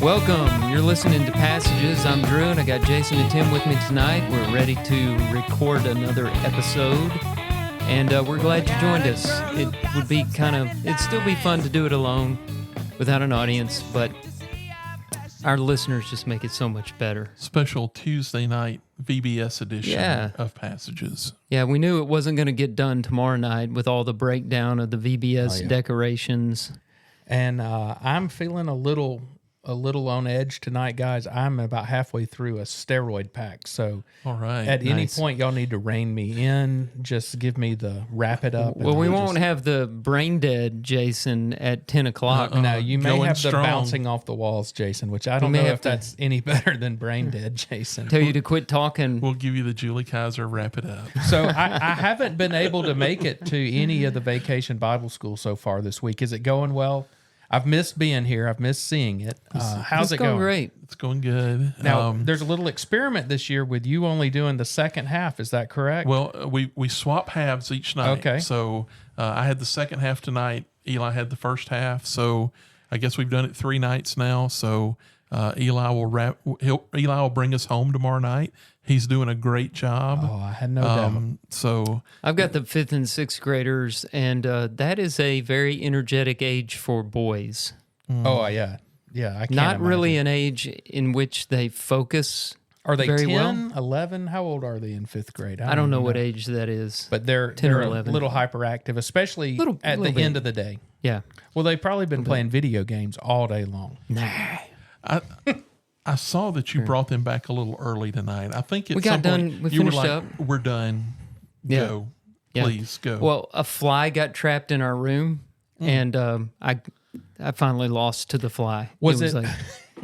Welcome. You're listening to Passages. I'm Drew, and I got Jason and Tim with me tonight. We're ready to record another episode, and we're glad you joined us. It'd still be fun to do it alone without an audience, but our listeners just make it so much better. Special Tuesday night VBS edition of Passages. Yeah, we knew it wasn't going to get done tomorrow night with all the breakdown of the VBS decorations. And I'm feeling a little on edge tonight, guys. I'm about halfway through a steroid pack. So all right, at any point, y'all need to rein me in. Just give me the wrap it up. Well, we won't have the brain dead Jason at 10 o'clock. No, you may have strong. the bouncing off the walls, Jason, which I don't know if that's any better than brain dead, Jason. Tell you to quit talking. We'll give you the Julie Kaiser wrap it up. So I haven't been able to make it to any of the Vacation Bible School so far this week. Is it going well? I've missed being here. I've missed seeing it. How's it going? Great. It's going good. Now, there's a little experiment this year with you only doing the second half. Is that correct? Well, we swap halves each night. Okay. So I had the second half tonight. Eli had the first half. So I guess we've done it 3 nights now. So Eli will bring us home tomorrow night. He's doing a great job. Oh, I had no doubt. So I've got the 5th and 6th graders, and that is a very energetic age for boys. Oh, yeah. Yeah, I can't Not really an age in which they focus. Are they very 10, well. 11? How old are they in 5th grade? I don't know what age that is. But they're 10 or a 11. little hyperactive, especially at the end of the day. Yeah. Well, they've probably been playing video games all day long. Nah. I saw that you brought them back a little early tonight. I think We got done. We finished up. We're done. Yeah. Go. Yeah. Please go. Well, a fly got trapped in our room, and I finally lost to the fly. Was it was it- like,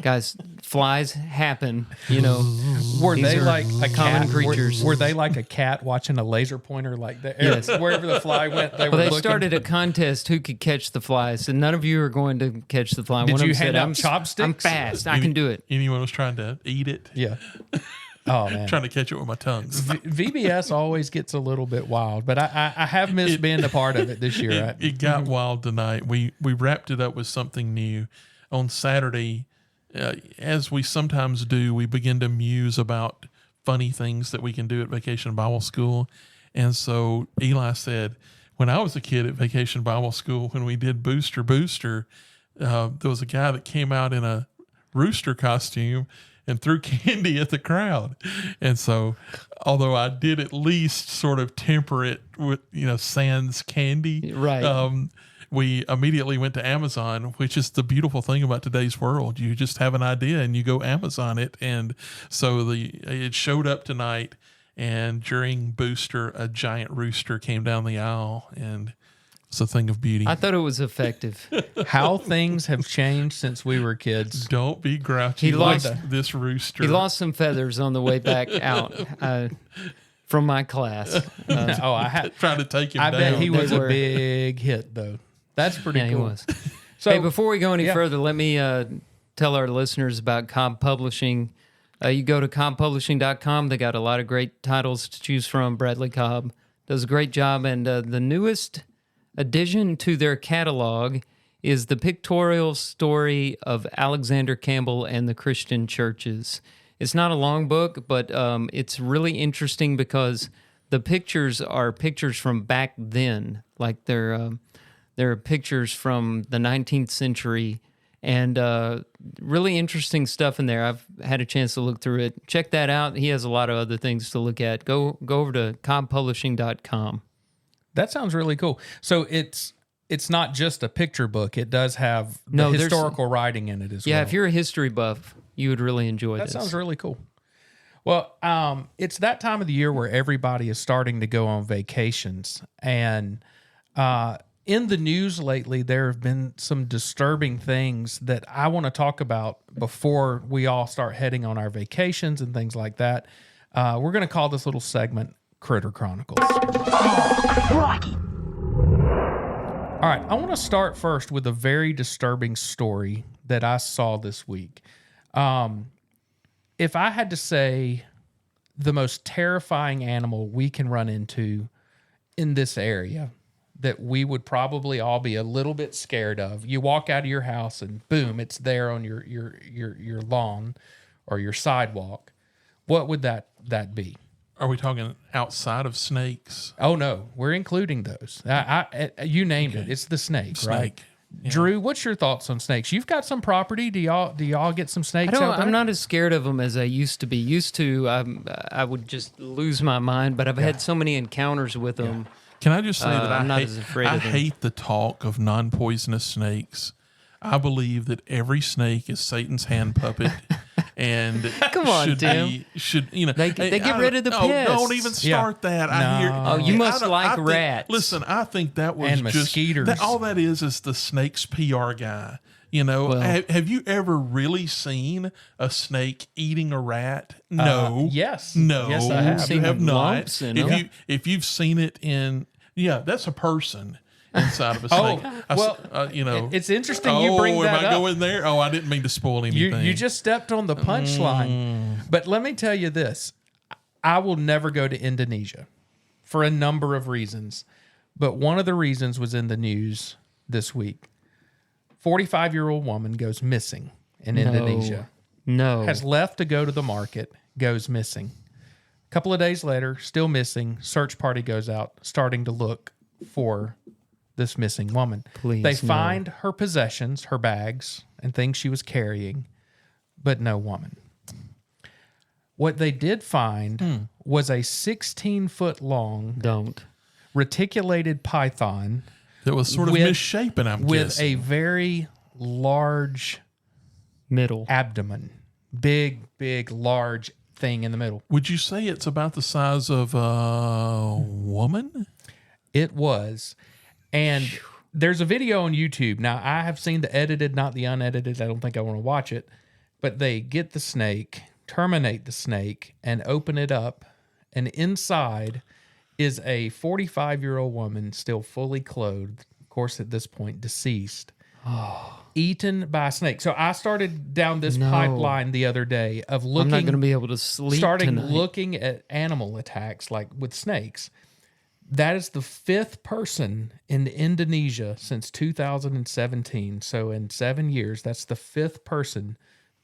guys, flies happen, you know. Were These they are like a common cat? creatures. Were they like a cat watching a laser pointer? Like Yes. wherever the fly went, they Well, were they looking. started a contest who could catch the flies, and none of you are going to catch the fly. Did One of you them said, hand out I'm chopsticks? fast. I can do it. Anyone was trying to eat it? Yeah. Oh, man. Trying to catch it with my tongues. VBS always gets a little bit wild, but I have missed being a part of it this year. It got wild tonight. We wrapped it up with something new. On Saturday, as we sometimes do, we begin to muse about funny things that we can do at Vacation Bible School. And so Eli said, when I was a kid at Vacation Bible School, when we did Booster, there was a guy that came out in a rooster costume and threw candy at the crowd. And so, although I did at least sort of temper it with, sans candy. Right. We immediately went to Amazon, which is the beautiful thing about today's world. You just have an idea and you go Amazon it. And so it showed up tonight, and during Booster, a giant rooster came down the aisle, and it's a thing of beauty. I thought it was effective. How things have changed since we were kids. Don't be grouchy. He lost this rooster. He lost some feathers on the way back out from my class. I had trying to take him I down. bet he was They a were. big hit, though. That's pretty Yeah, cool. he was. So, Hey, before we go any yeah. further, let me tell our listeners about Cobb Publishing. You go to cobbpublishing.com. They got a lot of great titles to choose from. Bradley Cobb does a great job. And the newest addition to their catalog is the pictorial story of Alexander Campbell and the Christian churches. It's not a long book, but it's really interesting because the pictures are pictures from back then. Like they're pictures from the 19th century, and really interesting stuff in there. I've had a chance to look through it. Check that out. He has a lot of other things to look at. Go over to cobbpublishing.com. That sounds really cool. So it's not just a picture book. It does have No, there's- historical writing in it as well. Yeah, if you're a history buff, you would really enjoy That this. sounds really cool. Well, it's that time of the year where everybody is starting to go on vacations. And in the news lately, there have been some disturbing things that I want to talk about before we all start heading on our vacations and things like that. We're going to call this little segment Critter Chronicles. Rocky. All right, I want to start first with a very disturbing story that I saw this week. If I had to say the most terrifying animal we can run into in this area, that we would probably all be a little bit scared of. You walk out of your house and boom, it's there on your lawn or your sidewalk. What would that be? Are we talking outside of snakes? Oh no, we're including those. You named it. It's the snake, right? Snake. Yeah. Drew, what's your thoughts on snakes? You've got some property. Do y'all get some snakes out there? I'm not as scared of them as I used to be. Used to, I would just lose my mind. But I've had so many encounters with them. Can I just say that I'm not as afraid I of them. hate the talk of non-poisonous snakes. I believe that every snake is Satan's hand puppet, and Come on, should Tim. be should you know They get rid of the no, pests. don't even start that. I hear. Oh, you must like rats. Listen, I think that was And just mosquitoes. all that is the snake's PR guy. You know, Well- have you ever really seen a snake eating a rat? No. Yes. No. Yes, I have. You Seen have not. lumps in them. If you've seen it in, that's a person inside of a Oh, snake. well, you know, it's interesting you bring that am I up. going there? Oh, I didn't mean to spoil anything. You just stepped on the punchline. But let me tell you this. I will never go to Indonesia for a number of reasons. But one of the reasons was in the news this week. 45-year-old woman goes missing in Indonesia. No. Has left to go to the market, goes missing. A couple of days later, still missing. Search party goes out, starting to look for this missing woman. Please, they no. find her possessions, her bags, and things she was carrying, but no woman. What they did find was a 16-foot long Don't. reticulated python That was sort of with- misshapen, I'm with guessing. a very large Middle. abdomen. Big, large thing in the middle. Would you say it's about the size of a woman? It was. And there's a video on YouTube. Now, I have seen the edited, not the unedited. I don't think I want to watch it. But they get the snake, terminate the snake, and open it up. And inside is a 45-year-old woman still fully clothed. Of course, at this point, deceased. Eaten by a snake. So I started down this No. pipeline the other day of I'm looking. not going to be able to sleep starting tonight. looking at animal attacks like with snakes. That is the fifth person in Indonesia since 2017. So in 7 years, that's the fifth person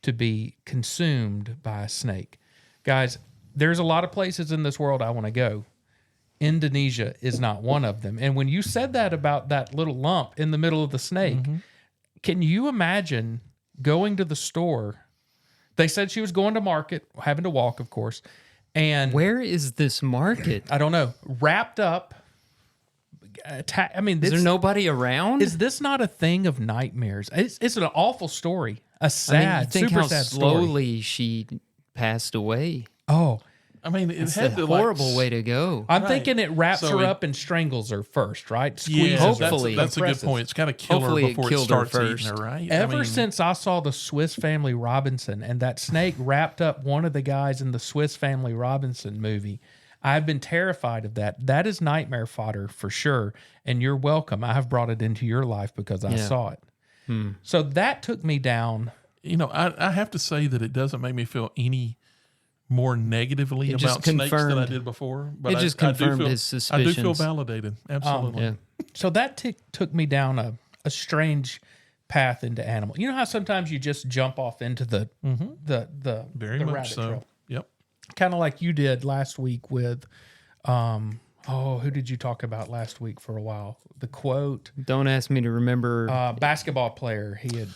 to be consumed by a snake. Guys, there's a lot of places in this world I want to go. Indonesia is not one of them. And when you said that about that little lump in the middle of the snake, can you imagine going to the store? They said she was going to market, having to walk, of course. And Where is this market? I don't know, wrapped up. I mean, Is there nobody around? is this not a thing of nightmares? It's an awful story, a sad, you think super how sad story. slowly she passed away. Oh, I mean, it It's had a to horrible way to go. I'm Right. thinking it wraps So her it- up and strangles her first, right? Yeah, Squeezes her, Hopefully. that's a good compresses. point. It's got to kill her Hopefully it before it killed her starts eating first. her, right? Ever since I saw the Swiss Family Robinson and that snake wrapped up one of the guys in the Swiss Family Robinson movie, I've been terrified of that. That is nightmare fodder for sure. And you're welcome. I have brought it into your life because I Yeah. saw it. So that took me down. I have to say that it doesn't make me feel any more negatively It just about snakes than I confirmed- did before. But it just I do confirmed feel, his I do feel suspicions. validated. Absolutely. Yeah. So that took me down a strange path into animal. You know how sometimes you just jump off into the Very the much rabbit so. trail. Yep. Kind of like you did last week with who did you talk about last week for a while? The quote, Don't ask me to remember. basketball player. He had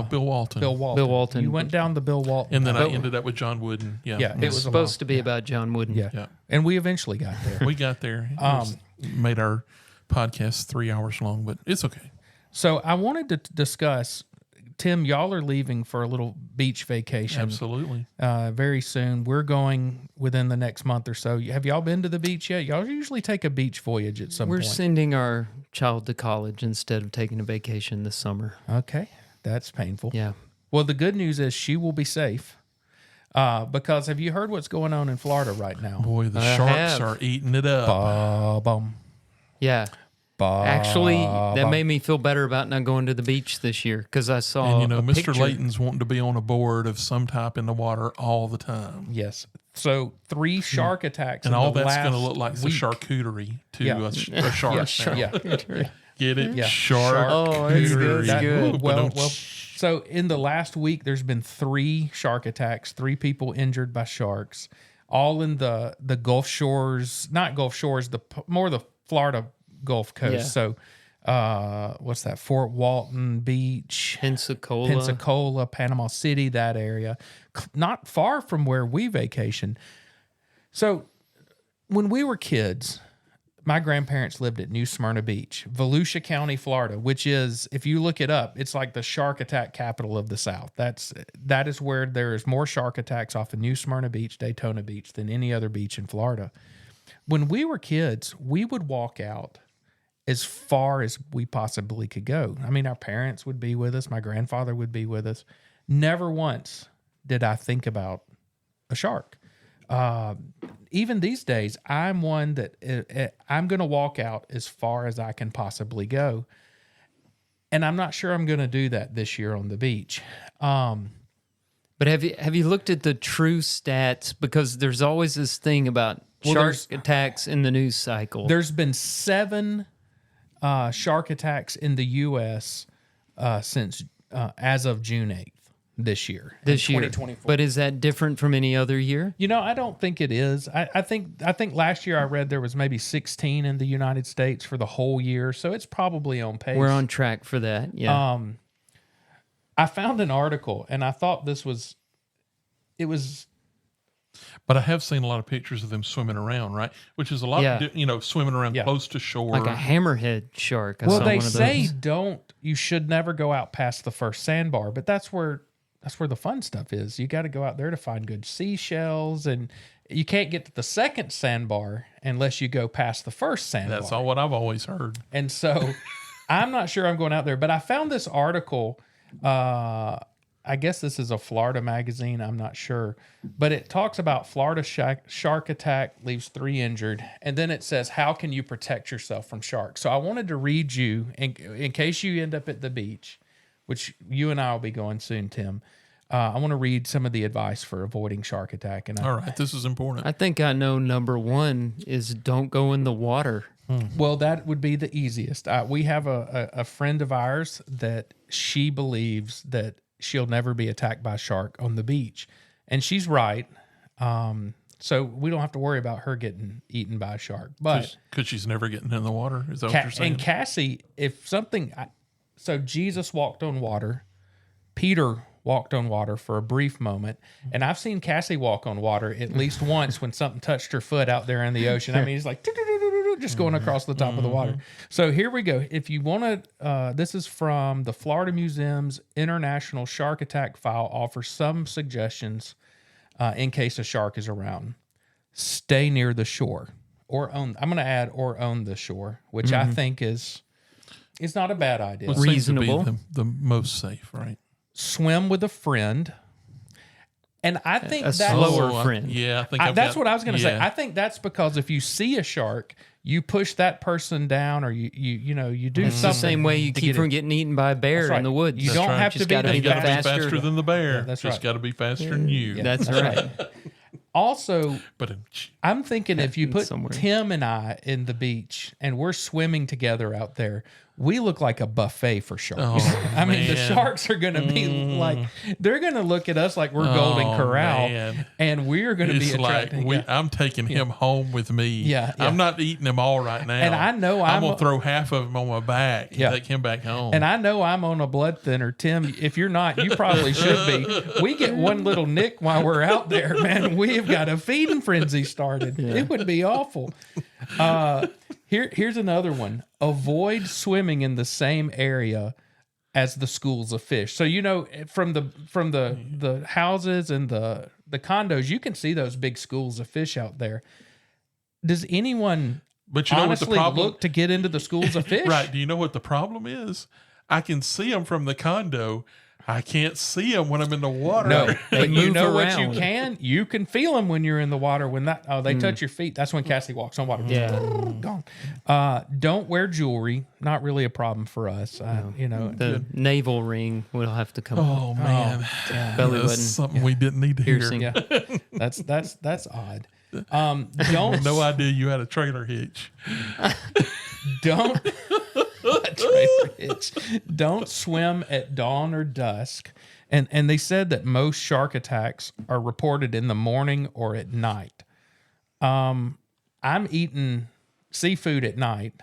Bill Walton. Bill Walton. Bill Walton. You went down the Bill Walton. And then I path. ended up with John Wooden. Yeah. Yeah, it was was a supposed long- to be about John Wooden. Yeah. Yeah. And we eventually got there. We got there. Made our podcast 3 hours long, but it's okay. So I wanted to discuss, Tim, y'all are leaving for a little beach vacation. Absolutely. Very soon. We're going within the next month or so. Have y'all been to the beach yet? Y'all usually take a beach voyage at some We're point. sending our child to college instead of taking a vacation this summer. Okay. That's painful. Yeah. Well, the good news is she will be safe. Because have you heard what's going on in Florida right now? Boy, the I sharks have. are eating it up. Bum, Yeah. Actually, that made me feel better about not going to the beach this year because I saw And, a Mr. picture. Layton's wanting to be on a board of some type in the water all the time. Yes. So 3 shark attacks. And in all the that's going to last look like the week. charcuterie to Yeah. a shark. Yeah. Get it? Yeah. Shark. Oh, it's good. That- Good. well, so in the last week, there's been 3 shark attacks, 3 people injured by sharks, all in the Gulf Shores, not Gulf Shores, more the Florida Gulf Coast. Yeah. So, what's that? Fort Walton Beach, Pensacola. Panama City, that area, not far from where we vacation. So, when we were kids, my grandparents lived at New Smyrna Beach, Volusia County, Florida, which is, if you look it up, it's like the shark attack capital of the South. That is where there is more shark attacks off of New Smyrna Beach, Daytona Beach, than any other beach in Florida. When we were kids, we would walk out as far as we possibly could go. I mean, our parents would be with us. My grandfather would be with us. Never once did I think about a shark. Even these days, I'm one that I'm going to walk out as far as I can possibly go. And I'm not sure I'm going to do that this year on the beach. But have you looked at the true stats? Because there's always this thing about shark attacks in the news cycle. There's been 7 shark attacks in the U.S. Since as of June 8th this year. This year. 2024. But is that different from any other year? I don't think it is. I think last year I read there was maybe 16 in the United States for the whole year, so it's probably on pace. We're on track for that. Yeah. I found an article and I thought it was. But I have seen a lot of pictures of them swimming around, right? Which is a lot, swimming around close to shore. like a hammerhead shark. I Well, saw they one of say those. you should never go out past the first sandbar, but that's where the fun stuff is. You got to go out there to find good seashells, and you can't get to the second sandbar unless you go past the first sandbar. That's all what I've always heard. And so I'm not sure I'm going out there, but I found this article. I guess this is a Florida magazine. I'm not sure, but it talks about Florida shark attack leaves 3 injured. And then it says, how can you protect yourself from sharks? So I wanted to read you in case you end up at the beach, which you and I will be going soon, Tim. I want to read some of the advice for avoiding shark attack. And All right, this is important. I think I know number 1 is don't go in the water. Well, that would be the easiest. We have a friend of ours that she believes that she'll never be attacked by a shark on the beach. And she's right. So we don't have to worry about her getting eaten by a shark. But Because she's never getting in the water. Is that what you're saying? and Cassie, if something... So Jesus walked on water. Peter walked on water for a brief moment. And I've seen Cassie walk on water at least once when something touched her foot out there in the ocean. I mean, it's like just going across the top of the water. So here we go. If you want to, this is from the Florida Museum's International Shark Attack File, offers some suggestions in case a shark is around. Stay near the shore I'm going to add or own the shore, which I think is not a bad idea. Well, it seems to be Reasonable. the most safe, right? Swim with a friend. And I think A that's slower friend. Yeah, I think that's what I was going to say. yeah. I think that's because if you see a shark, you push that person down, or you do It's something. the same way you to keep get from it. getting eaten by a bear That's right. in the woods. You don't right. have Just to be gotta the You got to be fastest. faster than the bear. that's Just right. got to be faster than you. That's right. Also, But I'm thinking if you put somewhere. Tim and I in the beach and we're swimming together out there, we look like a buffet for sharks. Oh, I mean, the man. sharks are going to be like, they're going to look at us like we're Golden Oh, Corral, man. and we're going to be it's like attracting. Yeah. I'm taking him home with me. Yeah, yeah. I'm not eating them all right now. And I know I'm I'm gonna throw half of them on my back and Yeah. take him back home. And I know I'm on a blood thinner. Tim, if you're not, you probably should be. We get one little nick while we're out there, man. We have got a feeding frenzy started. It would be awful. Here's another one. Avoid swimming in the same area as the schools of fish. So from the houses and the condos, you can see those big schools of fish out there. Does anyone but you know what the honestly problem? look to get into the schools of fish? Right? Do you know what the problem is? I can see them from the condo. I can't see them when I'm in the water. No, but you move know around. what you can feel them when you're in the water. When they touch your feet, that's when Cassie walks on water. Yeah. Gone. Don't wear jewelry. Not really a problem for us. The navel ring will have to come out. Oh man, Belly that's button. something we didn't need to Piercing. hear. Yeah, that's odd. Don't No idea you had a trailer hitch. don't a trailer hitch. Don't swim at dawn or dusk. And they said that most shark attacks are reported in the morning or at night. I'm eating seafood at night,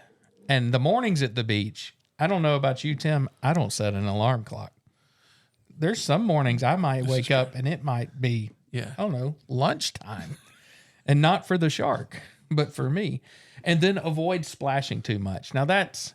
and the mornings at the beach. I don't know about you, Tim. I don't set an alarm clock. There's some mornings I might wake up and it might be, Yeah. I don't know, lunchtime. And not for the shark, but for me. And then avoid splashing too much. Now that's,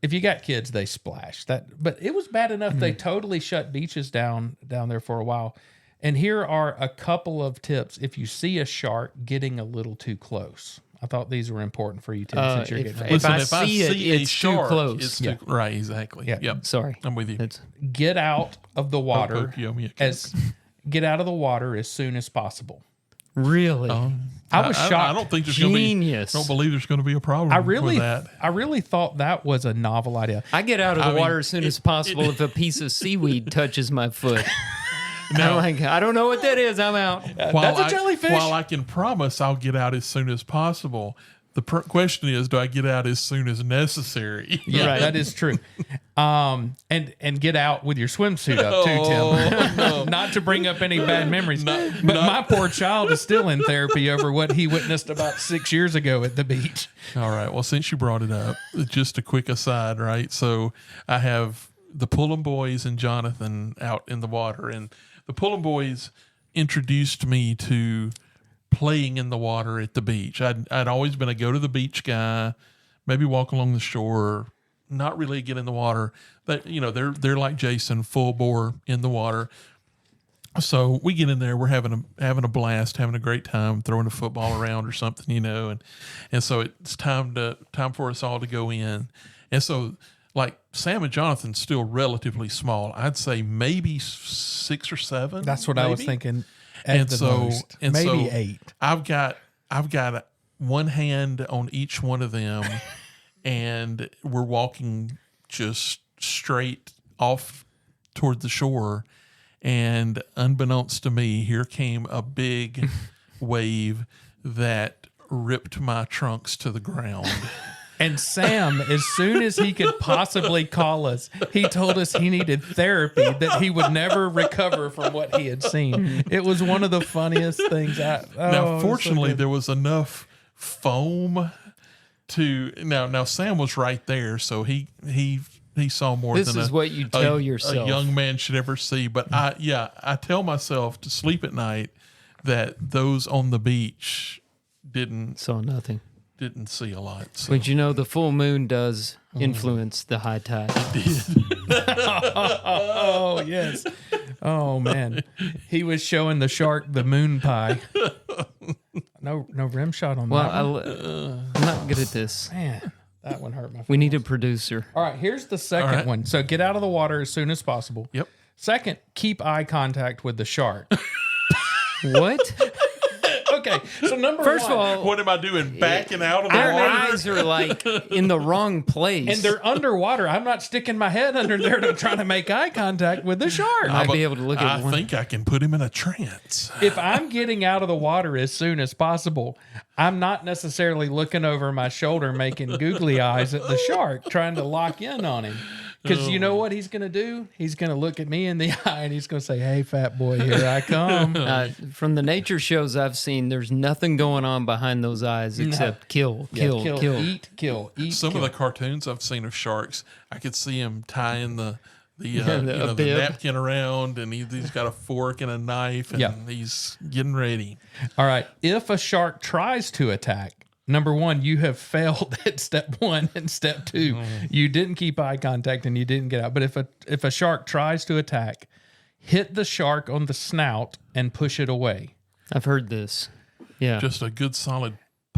if you got kids, they splash. But it was bad enough they totally shut beaches down there for a while. And here are a couple of tips if you see a shark getting a little too close. I thought these were important for you, Tim, since you're getting ready. If I see it, it's too close. It's too, right, exactly. Yeah. Yep. Sorry. I'm with you. It's Get out of the water as get out of the water as soon as possible. really I was shocked. I don't think there's going to be. Genius. I don't believe there's going to be a problem with that. I really thought that was a novel idea. I get out of the water as soon as possible if a piece of seaweed touches my foot. I'm like, I don't know what that is. I'm out. That's a jellyfish. While I can promise I'll get out as soon as possible, the question is, do I get out as soon as necessary? Yeah, Right. that is true. And get out with your swimsuit up too, Tim. Not to bring up any bad memories, but my poor child is still in therapy over what he witnessed about 6 years ago at the beach. All right. Well, since you brought it up, just a quick aside, right? So I have the Pullum Boys and Jonathan out in the water, and the Pullum Boys introduced me to playing in the water at the beach. I'd always been a go to the beach guy, maybe walk along the shore, not really get in the water. But they're like Jason, full bore in the water. So we get in there, we're having a blast, having a great time, throwing a football around or something, and so it's time for us all to go in. And so, like, Sam and Jonathan's still relatively small. I'd say maybe 6 or 7. That's what I was thinking. And the so, most. and Maybe so 8. I've got one hand on each one of them, and we're walking just straight off toward the shore. And unbeknownst to me, here came a big wave that ripped my trunks to the ground. And Sam, as soon as he could possibly call us, he told us he needed therapy, that he would never recover from what he had seen. It was one of the funniest things. Now, fortunately, there was enough foam to now Sam was right there, so he saw more This than is what you tell yourself. a young man should ever see. But I tell myself to sleep at night that those on the beach didn't Saw nothing. see a lot. So. But the full moon does influence the high tide. Oh, yes. Oh, man. He was showing the shark the moon pie. No rim shot on that one. I'm not good at this. Man, that one hurt my We need a producer. All right, here's the second one. So get out of the water as soon as possible. Yep. Second, keep eye contact with the shark. What? Okay, so number First one. of all, What am I doing? Backing out of the our water? eyes are like in the wrong place. And they're underwater. I'm not sticking my head under there to try to make eye contact with the shark. I'd be able to look at I one. think I can put him in a trance. If I'm getting out of the water as soon as possible, I'm not necessarily looking over my shoulder making googly eyes at the shark, trying to lock in on him. Because you know what he's going to do? He's going to look at me in the eye and he's going to say, "Hey, fat boy, here I come." From the nature shows I've seen, there's nothing going on behind those eyes except kill. Eat, kill. Some kill. of the cartoons I've seen of sharks, I could see him tying the the the bib. napkin around, and he's got a fork and a knife, and Yeah. he's getting ready. All right. If a shark tries to attack, number one, you have failed at step 1 and step 2. You didn't keep eye contact and you didn't get out. But if a shark tries to attack, hit the shark on the snout and push it away. I've heard this. Yeah. Just a good solid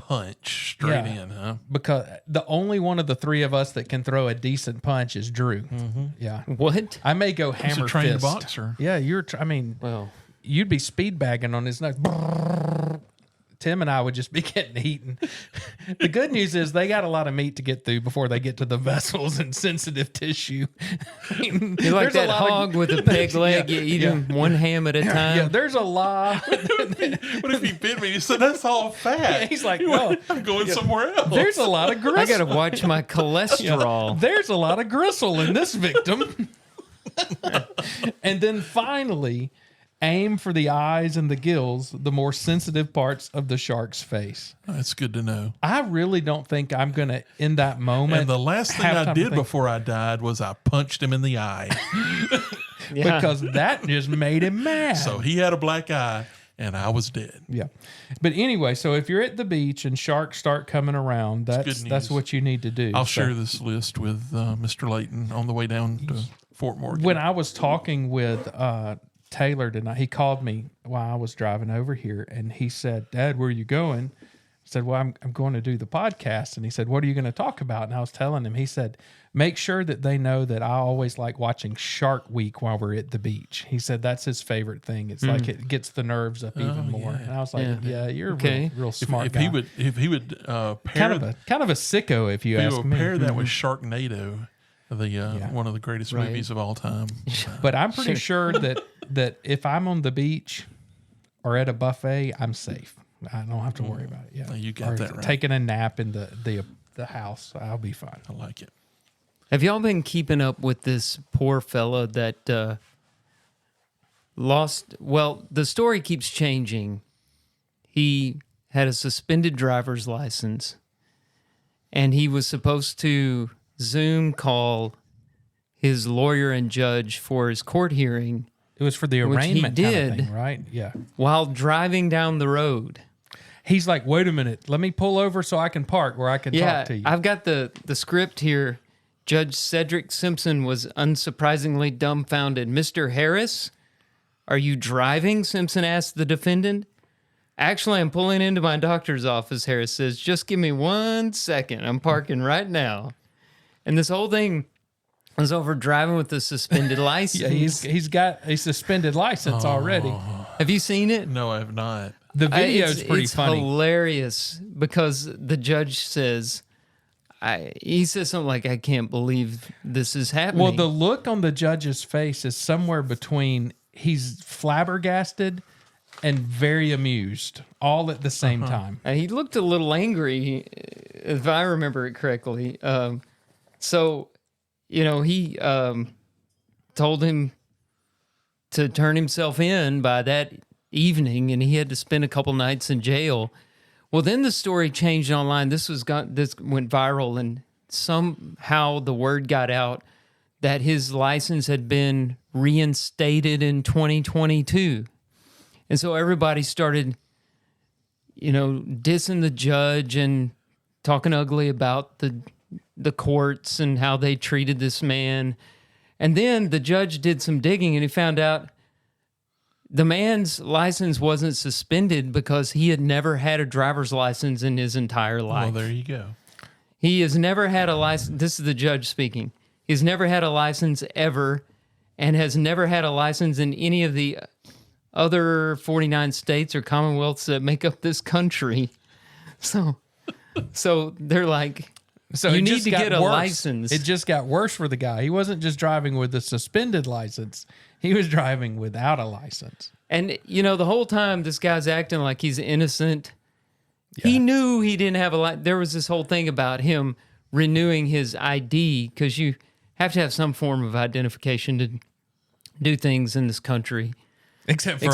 punch straight Yeah. in, huh? Because the only one of the three of us that can throw a decent punch is Drew. Yeah. What? I may go He's hammer a trained fist. boxer. Yeah, I mean, Well, you'd be speed bagging on his neck. Tim and I would just be getting eaten. The good news is they got a lot of meat to get through before they get to the vessels and sensitive tissue. I mean, you're like there's a that lot of- hog with a peg leg. You eat him one ham at a time. Yeah, there's a lot. What if he bit me? He said, "That's all fat." He's like, well, I'm going somewhere else. there's a lot of I gristle. got to watch my cholesterol. There's a lot of gristle in this victim. And then finally, aim for the eyes and the gills, the more sensitive parts of the shark's face. That's good to know. I really don't think I'm going to, in that moment. And the last thing have I time to did think, before I died was I punched him in the eye. Yeah. because that just made him mad. So he had a black eye, and I was dead. Yeah. But anyway, so if you're at the beach and sharks start coming around, good that's news. what you need to do. I'll So share this list with Mr. Layton on the way down to Fort Morgan. when I was talking with Taylor tonight, he called me while I was driving over here, and he said, "Dad, where are you going?" I said, "Well, I'm going to do the podcast." And he said, "What are you going to talk about?" And I was telling him, he said, "Make sure that they know that I always like watching Shark Week while we're at the beach." He said that's his favorite thing. It's like it gets the nerves up even more. And I was like, "Yeah, you're Okay. real smart if guy." he would pair kind of a sicko, if you if he ask would me. pair that with Sharknado, the one of the greatest Right. movies of all time. But I'm pretty sure that if I'm on the beach or at a buffet, I'm safe. I don't have to worry about it. Yeah, You got or that right. taking a nap in the house, I'll be fine. I like it. Have y'all been keeping up with this poor fella that lost? Well, the story keeps changing. He had a suspended driver's license, and he was supposed to Zoom call his lawyer and judge for his court hearing It was for the Which he arraignment kind of did. thing, right? Yeah. while driving down the road. He's like, wait a minute, let me pull over so I can park where I can Yeah, talk to you. I've got the script here. Judge Cedric Simpson was unsurprisingly dumbfounded. Mr. Harris, are you driving? Simpson asked the defendant. Actually, I'm pulling into my doctor's office, Harris says. Just give me 1 second. I'm parking right now. And this whole thing was over driving with a suspended license. Yeah, he's got a suspended license already. Have you seen it? No, I have not. The video's pretty it's funny. hilarious because the judge says, he says something like, I can't believe this is happening. Well, the look on the judge's face is somewhere between he's flabbergasted and very amused, all at the same time. He looked a little angry, if I remember it correctly. He told him to turn himself in by that evening, and he had to spend a couple nights in jail. Well, then the story changed online. This went viral, and somehow the word got out that his license had been reinstated in 2022. And so everybody started, dissing the judge and talking ugly about the courts and how they treated this man. And then the judge did some digging, and he found out the man's license wasn't suspended because he had never had a driver's license in his entire life. Well, there you go. He has never had a license. This is the judge speaking. He's never had a license ever and has never had a license in any of the other 49 states or commonwealths that make up this country. So they're like, So you it need just to got get a worse. license. It just got worse for the guy. He wasn't just driving with a suspended license. He was driving without a license. And, the whole time this guy's acting like he's innocent. He knew he didn't have a license. There was this whole thing about him renewing his ID because you have to have some form of identification to do things in this country. Except for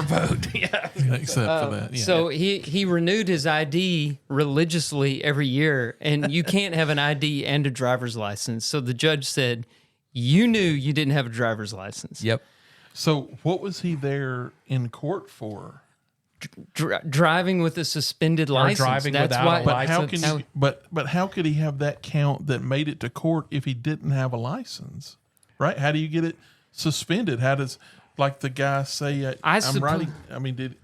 vote. Yeah. Except for that. Yeah. So he renewed his ID religiously every year, and you can't have an ID and a driver's license. So the judge said, you knew you didn't have a driver's license. Yep. So what was he there in court for? Driving with a suspended license. driving That's without why, a But how license. can you, but how could he have that count that made it to court if he didn't have a license? Right? How do you get it suspended? How does, like the guy say, I'm suppo- writing? I mean,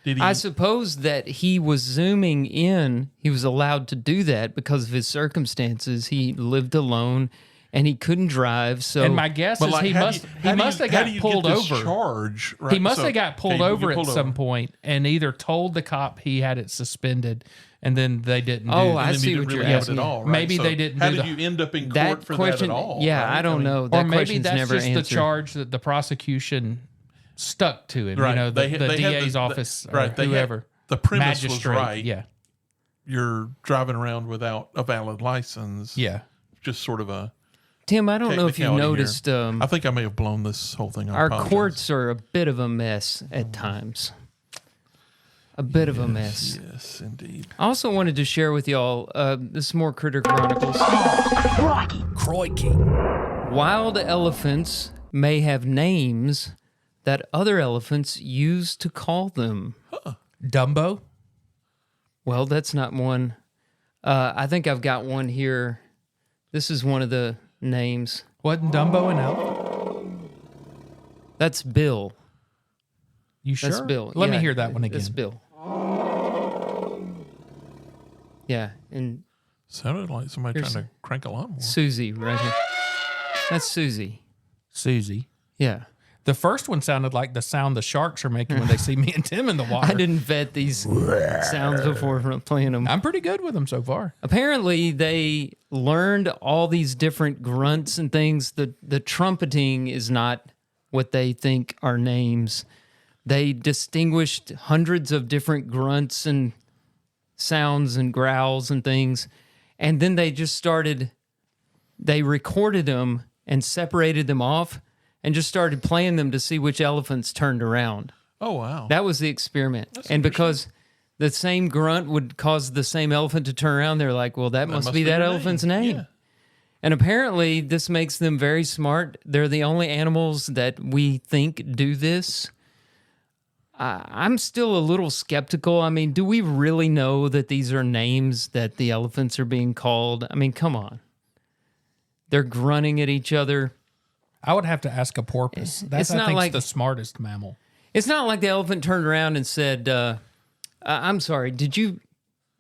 Did he? I suppose that he was zooming in. He was allowed to do that because of his circumstances. He lived alone and he couldn't drive. So, And my guess is he must have got pulled over. Charge, right? He must So, have got pulled okay, over you at pulled some over. point and either told the cop he had it suspended, and then they didn't. Oh, do I And then see you what didn't you're really have it asking. at all, right? Maybe So they didn't How do did the- you end up in court that for question, that at all? yeah, right? I don't mean, know. Or That maybe question's that's never just answered. the charge that the prosecution stuck to him. Right. You know, the They had DA's the- office, right, or they had- whoever. the premise was magistrate. right. Yeah, You're driving around without a valid license. yeah. Just sort of a Tim, I don't know if you technicality here. noticed. I think I may have blown this whole thing. I Our apologize. courts are a bit of a mess at times. A bit of a mess. Yes, indeed. I also wanted to share with y'all, this is more Critter Chronicles. Crikey. Wild elephants may have names that other elephants use to call them. Dumbo. Well, that's not one. I think I've got one here. This is one of the names. Wasn't Dumbo an elephant? That's Bill. You sure? That's Bill. Let me Yeah, hear that one again. That's Bill. Yeah, and Sounded like somebody Here's- trying to crank a lawnmower. Susie right here. That's Susie. Susie. Yeah. The first one sounded like the sound the sharks are making when they see me and Tim in the water. I didn't vet these sounds before playing them. I'm pretty good with them so far. Apparently, they learned all these different grunts and things. The trumpeting is not what they think are names. They distinguished hundreds of different grunts and sounds and growls and things. And then they just they recorded them and separated them off and just started playing them to see which elephants turned around. Oh wow! That was the experiment. And because the same grunt would cause the same elephant to turn around, they're like, well, that must be that their elephant's name. Yeah. And apparently, this makes them very smart. They're the only animals that we think do this. I'm still a little skeptical. I mean, do we really know that these are names that the elephants are being called? I mean, come on. They're grunting at each other. I would have to ask a porpoise. That's, It's not I think, like- the smartest mammal. It's not like the elephant turned around and said, I'm sorry,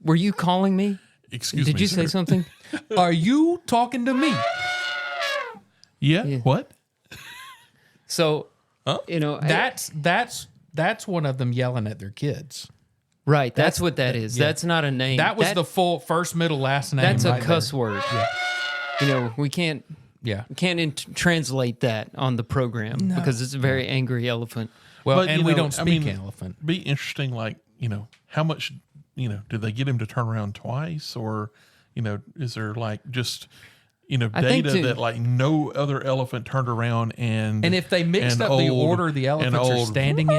were you calling me? Excuse Did me. you say sir. something? Are you talking to me? Yeah. What? So, Huh? That's one of them yelling at their kids. right, that's what that is. yeah. That's not a name. That was the full first, middle, last name. That's a right cuss there. word. Yeah. We can't Yeah. translate that on the program because it's a very angry elephant. Well, But, and you we know, don't I speak mean, elephant. Be interesting. Like how much did they get him to turn around twice, or is there like just I think data to- that like no other elephant turned around and And if they mixed and up the old- order the and elephants are old standing in,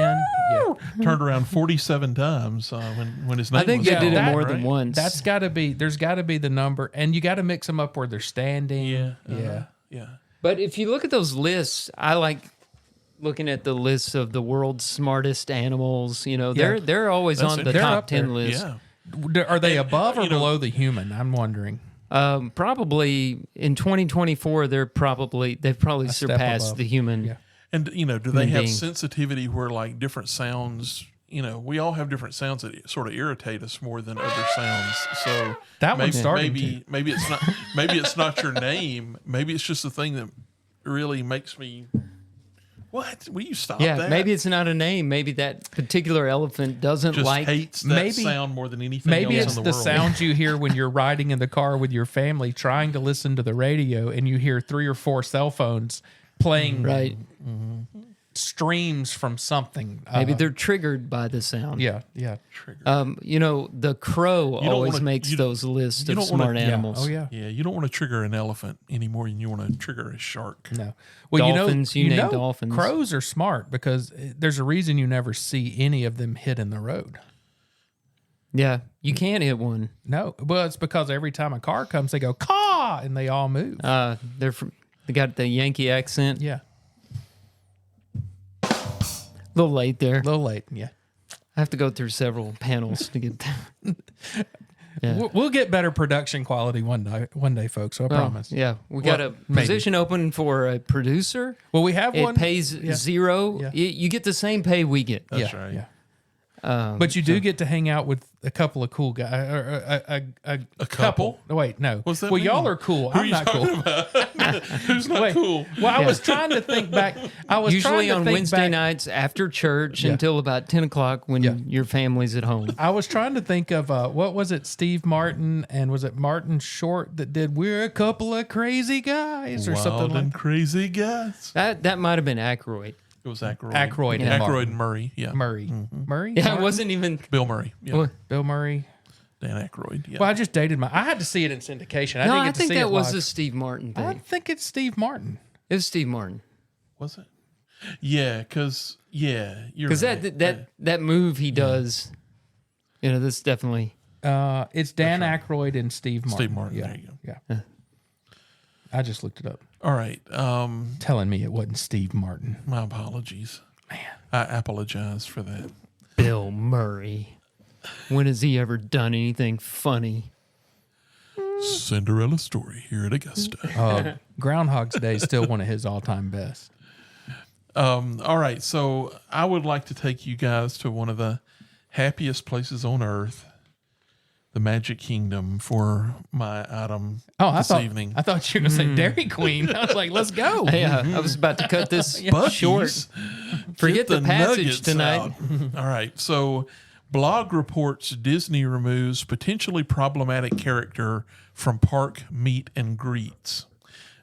yeah. turned around 47 times when his name I think was they did it called, more right? than once. There's got to be the number, and you got to mix them up where they're standing. Yeah. Yeah. Yeah. But if you look at those lists, I like looking at the lists of the world's smartest animals. They're always That's on it. the They're top up there. 10 list. Yeah. Are they above or you know- below the human? I'm wondering. Probably in 2024, they've probably step surpassed above. the human. Yeah. And do they have being. sensitivity where like different sounds? We all have different sounds that sort of irritate us more than other sounds. So That maybe, one's starting maybe it's not your name. Maybe it's just the thing that really makes me. What? Will you stop Yeah, that? maybe it's not a name. Maybe that particular elephant doesn't just like. hates that maybe- sound more than anything Maybe else it's in the the world. sounds you hear when you're riding in the car with your family trying to listen to the radio, and you hear 3 or 4 cell phones playing Right. streams from something. Maybe they're triggered by the sound. yeah. The crow don't always wanna- makes you- those lists you of don't wanna- smart yeah. animals. Oh yeah. Yeah, you don't want to trigger an elephant any more than you want to trigger a shark. No. Well, Dolphins, you name dolphins. Crows are smart because there's a reason you never see any of them hitting the road. Yeah, you can't hit one. No, well, it's because every time a car comes, they go caw, and they all move. They got the Yankee accent. Yeah, A little late there. a little late. Yeah, I have to go through several panels to get there. Yeah. we'll get better production quality one day, folks. I promise. Yeah, we got a maybe. position open for a producer. Well, we have It one. pays zero. Yeah. You get the same pay we get. That's yeah, right. yeah. But you do get to hang out with a couple of cool guys. Or a couple. No, wait, no. What's that well, mean? y'all are cool. Who I'm are you not cool. Who's not Wait. cool? Well, I was trying to think back. I was Usually trying to on think Wednesday back, nights after church until about 10 o'clock when your family's at home. I was trying to think of what was it, Steve Martin, and was it Martin Short that did "We're a Couple of Crazy Guys" or something Wild like and crazy guys. That might have been Aykroyd. It was Aykroyd. Aykroyd and Aykroyd Martin. and Murray. Yeah. Murray? Murray? Yeah, it Martin? wasn't even. Bill Murray. Yeah. Well, Bill Murray. Dan Aykroyd. Yeah. Well, I just dated my. I had to see it in syndication. I no, didn't I get to think see that it was live. the Steve Martin I thing. think it's Steve Martin. It was Steve Martin. Was it? Yeah, because you're Because right. that move he does, this definitely. It's Dan Aykroyd and Steve Martin. Steve Martin. Yeah. There you go. Yeah. I just looked it up. All right. Telling me it wasn't Steve Martin. My apologies. Man. I apologize for that. Bill Murray. When has he ever done anything funny? Cinderella story here at Augusta. Groundhog's Day is still one of his all-time best. All right. So I would like to take you guys to one of the happiest places on earth, the Magic Kingdom, for my item this evening. I thought you were going to say Dairy Queen. I was like, let's go. Hey, I was about to cut this Buc-ee's. short. Forget Get the passage nuggets tonight. out. All right. So, blog reports Disney removes potentially problematic character from park meet and greets.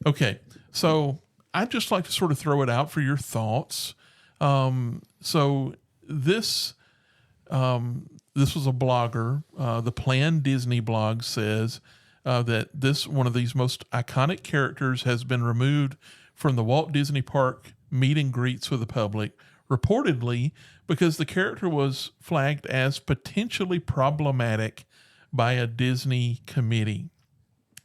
Okay. So, I'd just like to sort of throw it out for your thoughts. So, this was a blogger. The Planned Disney blog says that one of these most iconic characters has been removed from the Walt Disney Park meet and greets with the public, reportedly because the character was flagged as potentially problematic by a Disney committee.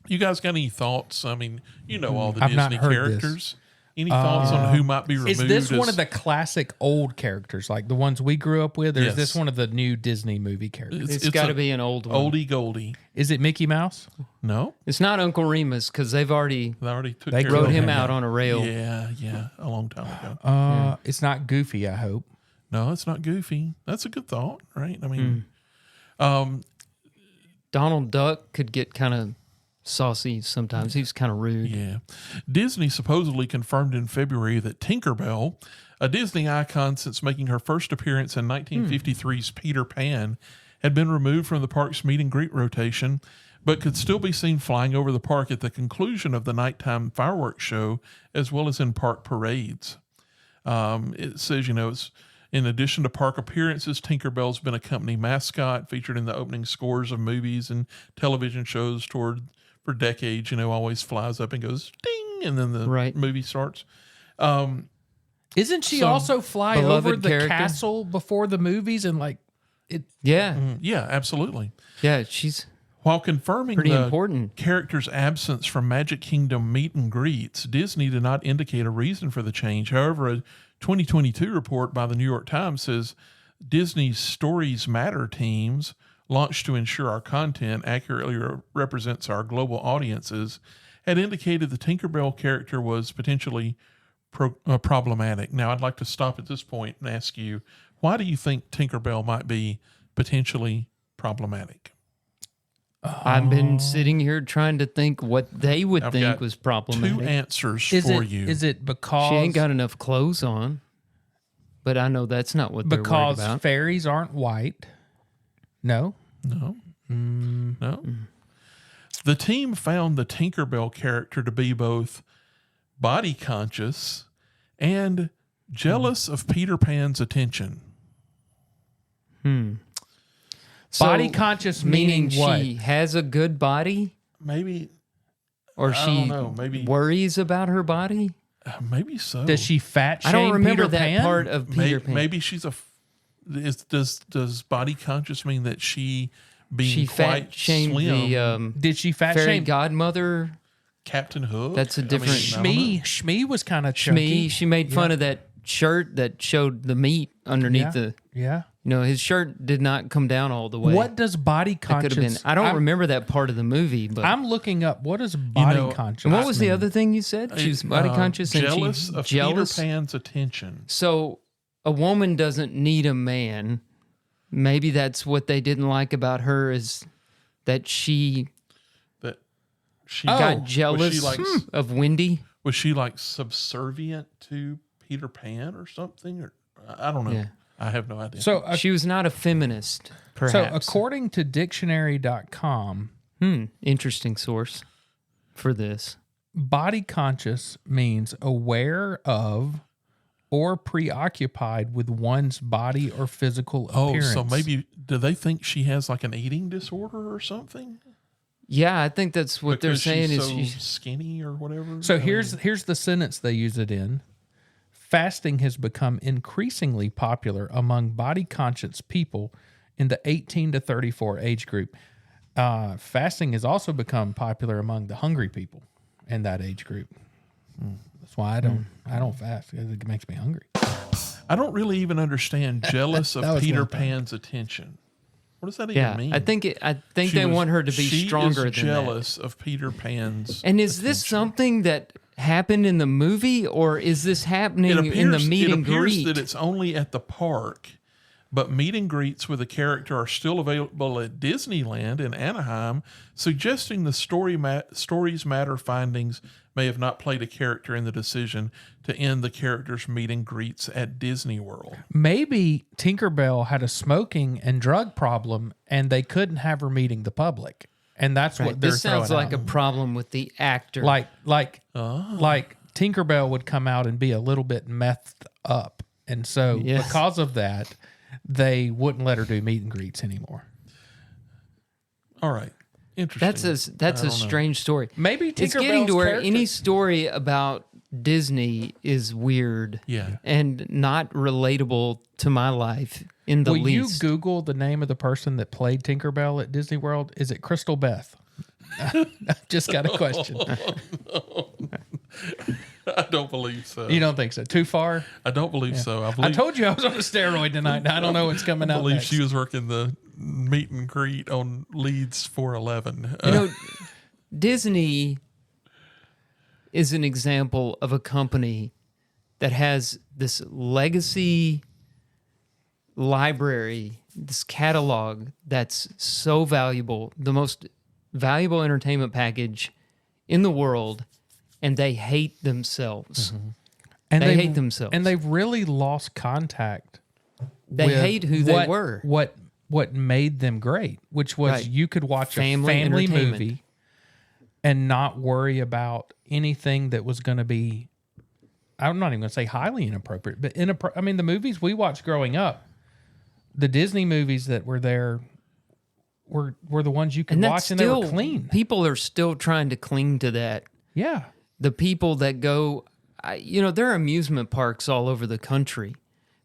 You guys got any thoughts? I mean, all the I've not Disney heard characters. Any thoughts on who might be removed? Is this one of the classic old characters, like the ones we grew up with, or Yes. is this one of the new Disney movie characters? It's got to be an old one. oldie goldie? Is it Mickey Mouse? No, It's not Uncle Remus because they've already they already took They care wrote of him that. out on a rail. Yeah, a long time ago. It's not Goofy, I hope. No, it's not Goofy. That's a good thought, right? I mean, Donald Duck could get kind of saucy sometimes. He's kind of rude. yeah. Disney supposedly confirmed in February that Tinkerbell, a Disney icon since making her first appearance in 1953's Peter Pan, had been removed from the park's meet and greet rotation, but could still be seen flying over the park at the conclusion of the nighttime fireworks show, as well as in park parades. It says, it's in addition to park appearances, Tinkerbell's been a company mascot, featured in the opening scores of movies and television shows for decades. Always flies up and goes ding, and then the movie starts. Isn't she So, also fly beloved over the character? castle before the movies and like it? Yeah. Yeah, absolutely. Yeah. She's While confirming pretty the important. character's absence from Magic Kingdom meet and greets, Disney did not indicate a reason for the change. However, a 2022 report by the New York Times says Disney's Stories Matter teams, launched to ensure our content accurately represents our global audiences, had indicated the Tinkerbell character was potentially problematic. Now, I'd like to stop at this point and ask you, why do you think Tinkerbell might be potentially problematic? I've been sitting here trying to think what they would I've think got was Two problematic. answers for you. Is it because She ain't got enough clothes on, but I know that's not what they're worried because about. fairies aren't white? No. No. No. The team found the Tinkerbell character to be both body conscious and jealous of Peter Pan's attention. Body conscious meaning what? she has a good body, Maybe, or I she don't know, maybe worries about her body. maybe so. Does she fat shame I don't remember Peter that Pan? part of Peter Pan. Maybe she's does body conscious mean that she being She quite fat shamed slim? the Did she fat fairy shame godmother. Captain Hook. That's a different- I don't know. Shmee was kind of chunky. She made fun of that shirt that showed the meat underneath the. Yeah. His shirt did not come down all the way. What does body It could have been? conscious? I don't I'm- remember that part of the movie, but. I'm looking up what does body conscious. and what was the mean? other thing you said? She was body conscious and jealous she's of jealous. Peter Pan's attention. So a woman doesn't need a man maybe that's what they didn't like about her is that she got jealous of Wendy. Was she like subservient to Peter Pan or something? Or I don't know. Yeah. I have no idea. So, She was not a feminist, perhaps. so according to dictionary.com, Interesting source for this. body conscious means aware of or preoccupied with one's body or physical appearance. So maybe do they think she has like an eating disorder or something? Yeah, I think that's what they're saying she's is so she's skinny or whatever. So here's the sentence they use it in. Fasting has become increasingly popular among body conscious people in the 18 to 34 age group. Fasting has also become popular among the hungry people in that age group. That's why I don't fast, because it makes me hungry. I don't really even understand jealous That of was Peter one thing. Pan's attention. What does that even mean? I think She they was- want her to be she stronger is than jealous of Peter Pan's. that. And is this something that happened in the movie, or is this happening in the meet and greet? That it's only at the park, but meet and greets with a character are still available at Disneyland in Anaheim, suggesting the story's matter findings may have not played a character in the decision to end the character's meet and greets at Disney World. Maybe Tinkerbell had a smoking and drug problem, and they couldn't have her meeting the public, and that's what they're This sounds throwing like out. a problem with the actor. like Tinkerbell would come out and be a little bit methed up, and so Yes. because of that, they wouldn't let her do meet and greets anymore. All right. Interesting. That's I a don't know. strange story. Maybe It's getting to Tinkerbell's where character- any story about Disney is weird, Yeah. and not relatable to my life in the Will least. you Google the name of the person that played Tinkerbell at Disney World? Is it Crystal Beth? I've just got a question. I don't believe so. You don't think so? Too far? I don't believe so. I I believe, told you I was on a steroid tonight. I don't know what's coming I out believe next. she was working the meet and greet on Leeds 411. You know, Disney is an example of a company that has this legacy library, this catalog that's so valuable, the most valuable entertainment package in the world, and they hate themselves. and they they've- hate themselves. And they've really lost contact. They with hate who they were. What made them great, which was Right. you could watch Family a family entertainment. movie and not worry about anything that was going to be, I'm not even going to say highly inappropriate, but I mean, the movies we watched growing up, the Disney movies that were there were the ones you could And watch that's and they still, were clean. people are still trying to cling to that. Yeah. The people that go, there are amusement parks all over the country.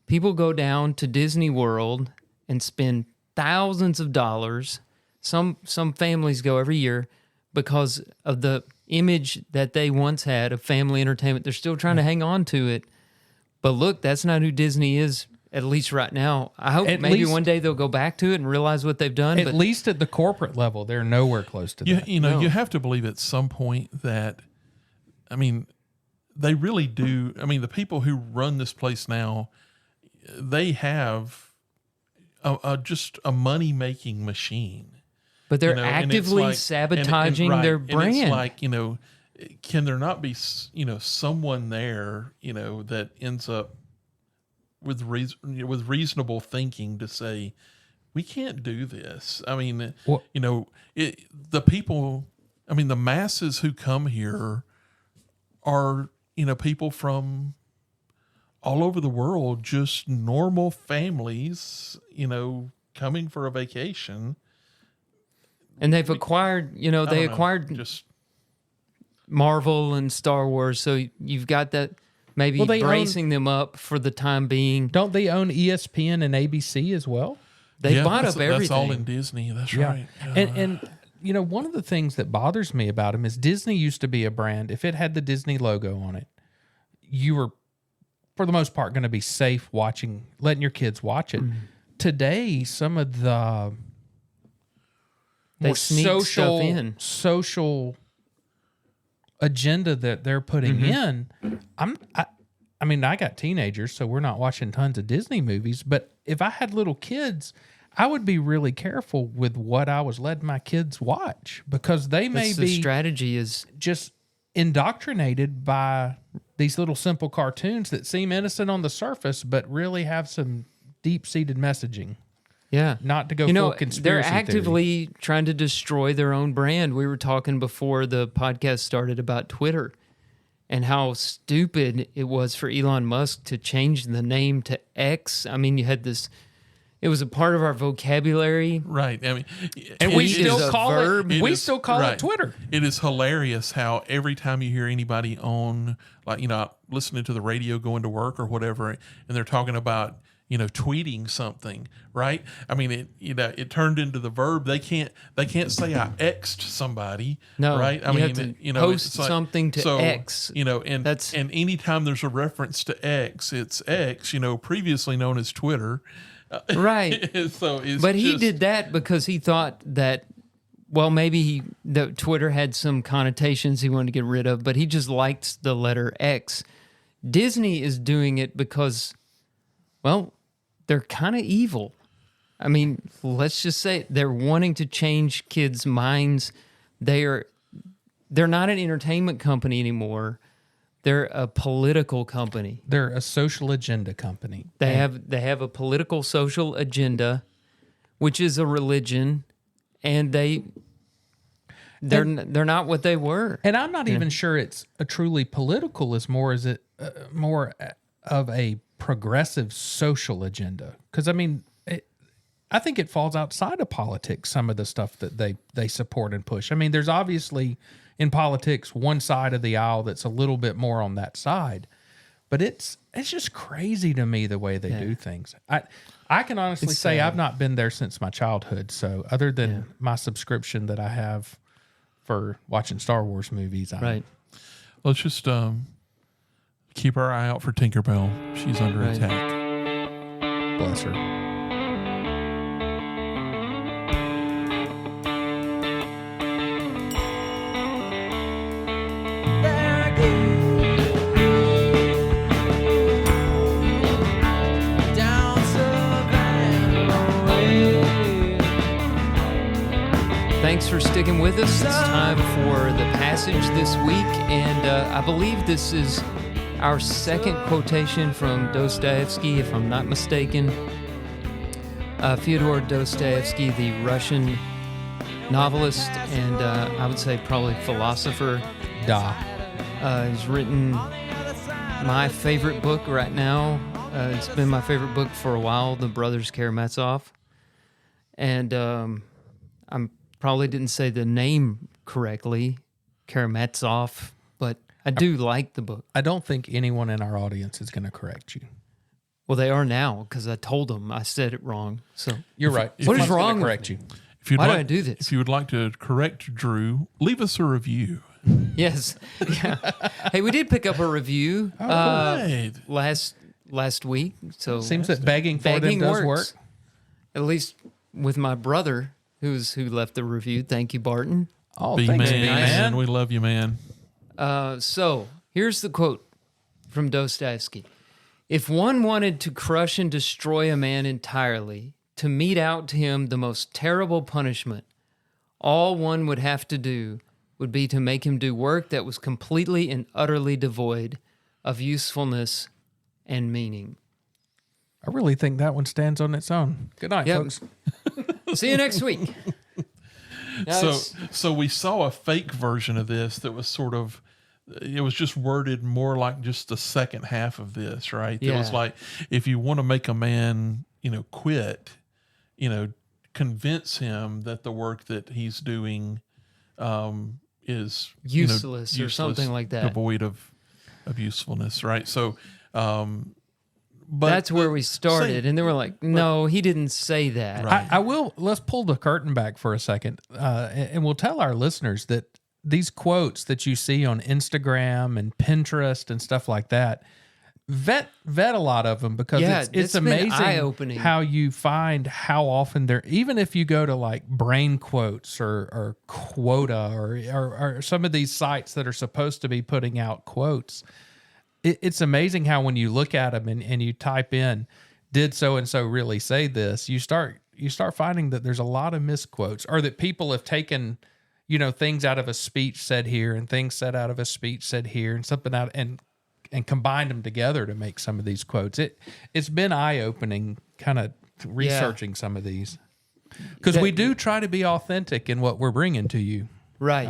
People go down to Disney World and spend thousands of dollars. Some families go every year because of the image that they once had of family entertainment. They're still trying to hang on to it. But look, that's not who Disney is, at least right now. I hope At maybe least- one day they'll go back to it and realize what they've done. At But least at the corporate level, they're nowhere close to that. you have to believe at some point that, I mean, they really do. I mean, the people who run this place now, they have just a money-making machine. But they're And it's actively like- sabotaging right, their and brand. it's like, can there not be, someone there, that ends up with reasonable thinking to say, we can't do this. I mean, Well- the people, I mean, the masses who come here are, people from all over the world, just normal families, coming for a vacation. And they've acquired, I don't they know, acquired just Marvel and Star Wars, so you've got that maybe Well, they bracing them up for the time being. Don't they own ESPN and ABC as well? They yeah, bought that's- up everything. That's all in Disney. That's right. And one of the things that bothers me about them is Disney used to be a brand. If it had the Disney logo on it, you were, for the most part, going to be safe letting your kids watch it. Today, some of the They more sneak stuff in. social agenda that they're putting in, I mean, I got teenagers, so we're not watching tons of Disney movies. But if I had little kids, I would be really careful with what I was letting my kids watch, because they may The be strategy is just indoctrinated by these little simple cartoons that seem innocent on the surface, but really have some deep-seated messaging. yeah. Not to go You full know, conspiracy they're theory. actively trying to destroy their own brand. We were talking before the podcast started about Twitter and how stupid it was for Elon Musk to change the name to X. I mean, you had this, it was a part of our vocabulary. Right. I mean, And we Tweet still is a call verb. it. We is- still call right. it Twitter. It is hilarious how every time you hear anybody on, like, listening to the radio going to work or whatever, and they're talking about, tweeting something, right? I mean, it turned into the verb. They can't say I X'd somebody, No, right? I you mean, have to post it's like- something to so, X. and That's- and anytime there's a reference to X, it's X, previously known as Twitter. Right. So it's But he just- did that because he thought that, well, maybe that Twitter had some connotations he wanted to get rid of, but he just liked the letter X. Disney is doing it because, well, they're kind of evil. I mean, let's just say it. They're wanting to change kids' minds. They're not an entertainment company anymore. They're a political company. They're a social agenda company. They have a political social agenda, which is a religion, and they're not what they were. And I'm not even sure it's a truly political, as more as it more of a progressive social agenda. Because I mean, I think it falls outside of politics, some of the stuff that they support and push. I mean, there's obviously in politics one side of the aisle that's a little bit more on that side, but it's just crazy to me the way they do things. I can honestly say sad. I've not been there since my childhood. So other than my subscription that I have for watching Star Wars movies, Right. Let's just keep our eye out for Tinkerbell. She's under Right. attack. bless her. Thanks for sticking with us. It's time for the passage this week, and I believe this is our second quotation from Dostoevsky, if I'm not mistaken. Fyodor Dostoevsky, the Russian novelist and I would say probably philosopher. He's written my favorite book right now. It's been my favorite book for a while, The Brothers Karamazov. And I'm probably didn't say the name correctly, Karamazov, but I do like the book. I don't think anyone in our audience is going to correct you. Well, they are now because I told them I said it wrong. So You're right. What is Someone's gonna wrong with correct you? If you'd Why do like, I do this? If you would like to correct Drew, leave us a review. yes, yeah. Hey, we did pick up a review Right. last week. So Seems that begging for begging them does works. work. At least with my brother who left the review. Thank you, Barton. Oh, B thanks, man, B-Man. we love you, man. So here's the quote from Dostoevsky. If one wanted to crush and destroy a man entirely, to mete out to him the most terrible punishment, all one would have to do would be to make him do work that was completely and utterly devoid of usefulness and meaning. I really think that one stands on its own. Good night, Yep. folks. See you next week. Now So we saw a fake version of this that was sort of, it was just worded more like just the second half of this, right? It was Yeah. like, if you want to make a man, quit, convince him that the work that he's doing is Useless or something like that. devoid of usefulness, right? So, but that's where we started. And they were like, no, he didn't say that. Right. I will. Let's pull the curtain back for a second, and we'll tell our listeners that these quotes that you see on Instagram and Pinterest and stuff like that, vet a lot of them, because Yeah, it's it's been amazing eye-opening. how you find how often they're, even if you go to like Brain Quotes or Quota or some of these sites that are supposed to be putting out quotes. It's amazing how when you look at them and you type in, did so-and-so really say this, you start you start finding that there's a lot of misquotes, or that people have taken, things out of a speech said here and things said out of a speech said here and something out and combined them together to make some of these quotes. It's been eye-opening kind of researching some of these, because we do try to be authentic in what we're bringing to you. Right.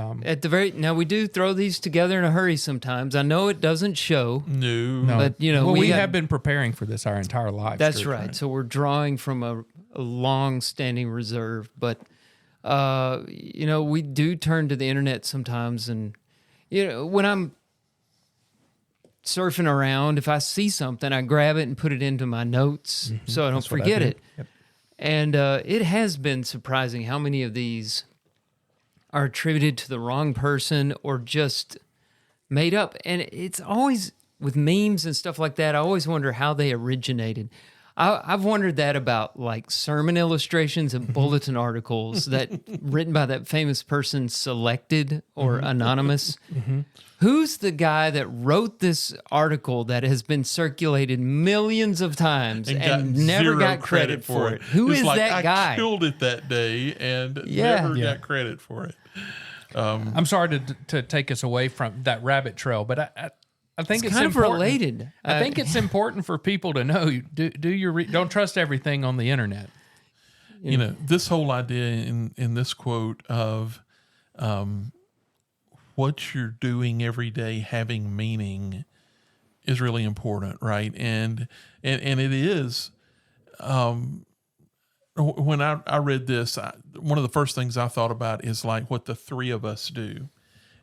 Now we do throw these together in a hurry sometimes. I know it doesn't show. No. But we have been preparing for this our entire lives. That's right. So we're drawing from a long-standing reserve, but we do turn to the internet sometimes, and when I'm surfing around, if I see something, I grab it and put it into my notes so I don't forget it. Yep. And it has been surprising how many of these are attributed to the wrong person or just made up. And it's always with memes and stuff like that, I always wonder how they originated. I've wondered that about like sermon illustrations and bulletin articles that written by that famous person, Selected or Anonymous. Who's the guy that wrote this article that has been circulated millions of times and never got credit for it? Who is that guy? I killed it that day and never got credit for it. I'm sorry to take us away from that rabbit trail, but I think it's kind of important. related. I think it's important for people to know. Don't trust everything on the internet. This whole idea in this quote of what you're doing every day having meaning is really important, right? And it is. When I read this, one of the first things I thought about is like what the three of us do.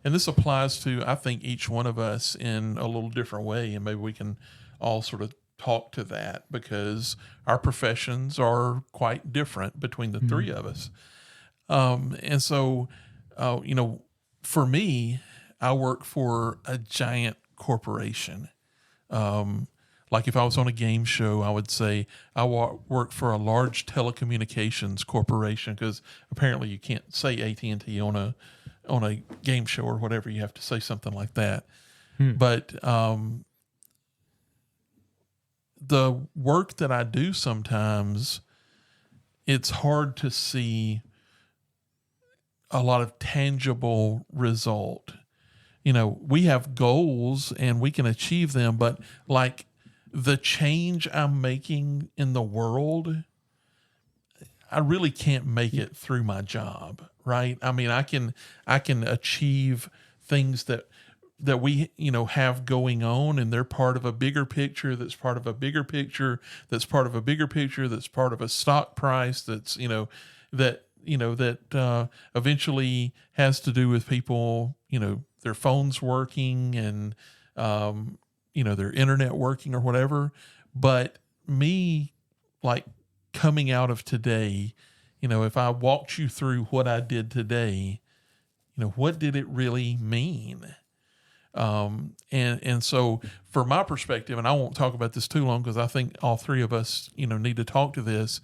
And this applies to, I think, each one of us in a little different way. And maybe we can all sort of talk to that because our professions are quite different between the three of us. And so, for me, I work for a giant corporation. Like if I was on a game show, I would say I work for a large telecommunications corporation, because apparently you can't say AT&T on a game show or whatever. You have to say something like that. But the work that I do sometimes, it's hard to see a lot of tangible result. We have goals and we can achieve them, but like the change I'm making in the world, I really can't make it through my job, right? I mean, I can achieve things that we, have going on, and they're part of a bigger picture that's part of a bigger picture that's part of a bigger picture that's part of a stock price that's, that eventually has to do with people, their phones working and, their internet working or whatever. But me, like coming out of today, if I walked you through what I did today, what did it really mean? And so for my perspective, and I won't talk about this too long because I think all three of us, need to talk to this.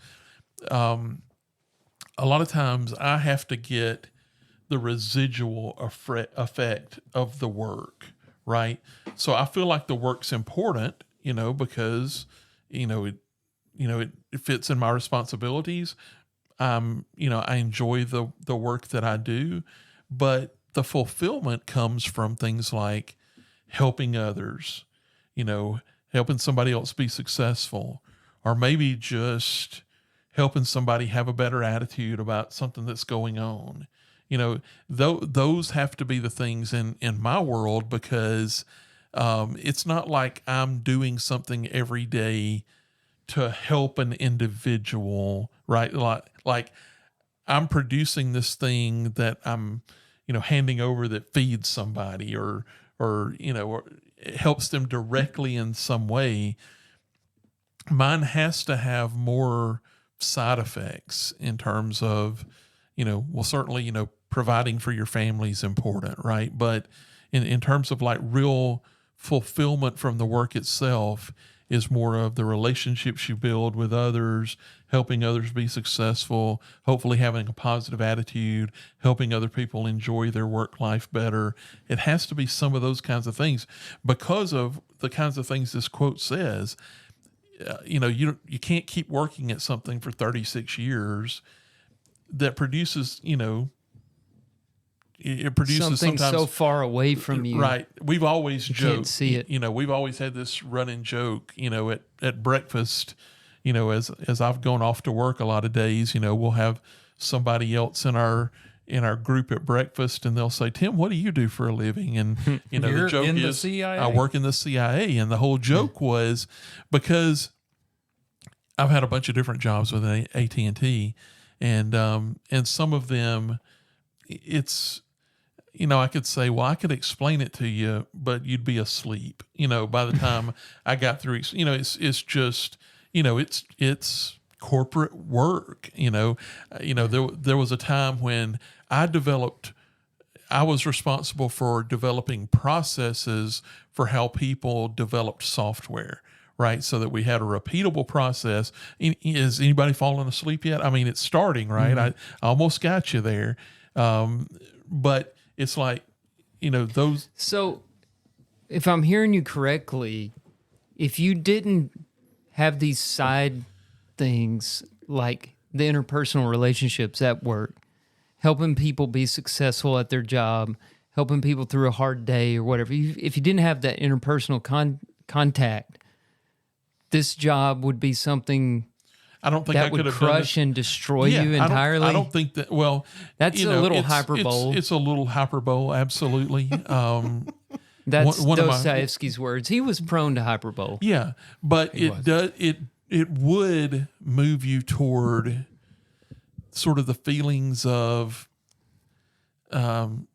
A lot of times I have to get the residual effect of the work, right? So I feel like the work's important, because, it fits in my responsibilities. I enjoy the work that I do, but the fulfillment comes from things like helping others, helping somebody else be successful, or maybe just helping somebody have a better attitude about something that's going on. Those have to be the things in my world, because it's not like I'm doing something every day to help an individual, right? Like I'm producing this thing that I'm, handing over that feeds somebody or it helps them directly in some way. Mine has to have more side effects in terms of, certainly, providing for your family is important, right? But in terms of like real fulfillment from the work itself is more of the relationships you build with others, helping others be successful, hopefully having a positive attitude, helping other people enjoy their work life better. It has to be some of those kinds of things because of the kinds of things this quote says. you can't keep working at something for 36 years that produces, it produces Something sometimes so far away from you. Right. We've always joked, can't see it. We've always had this running joke, at breakfast, as I've gone off to work a lot of days, we'll have somebody else in our group at breakfast, and they'll say, "Tim, what do you do for a living?" And the You're joke in the is, CIA. I work in the CIA, and the whole joke was because I've had a bunch of different jobs with AT&T, and some of them, it's, I could say, well, I could explain it to you, but you'd be asleep, by the time I got through, it's just, it's corporate work, there was a time when I was responsible for developing processes for how people developed software, right? So that we had a repeatable process. Is anybody falling asleep yet? I mean, it's starting, right? I almost got you there. But it's like, those. So, if I'm hearing you correctly, if you didn't have these side things like the interpersonal relationships at work, helping people be successful at their job, helping people through a hard day or whatever, if you didn't have that interpersonal contact, this job would be something I don't think I that could would have done crush this. and destroy Yeah, you entirely. I don't think that. Well, That's a little it's- hyperbole. It's a little hyperbole, absolutely. That's one of my- Dostoevsky's words. He was prone to hyperbole. Yeah, but it would move you toward sort of the feelings of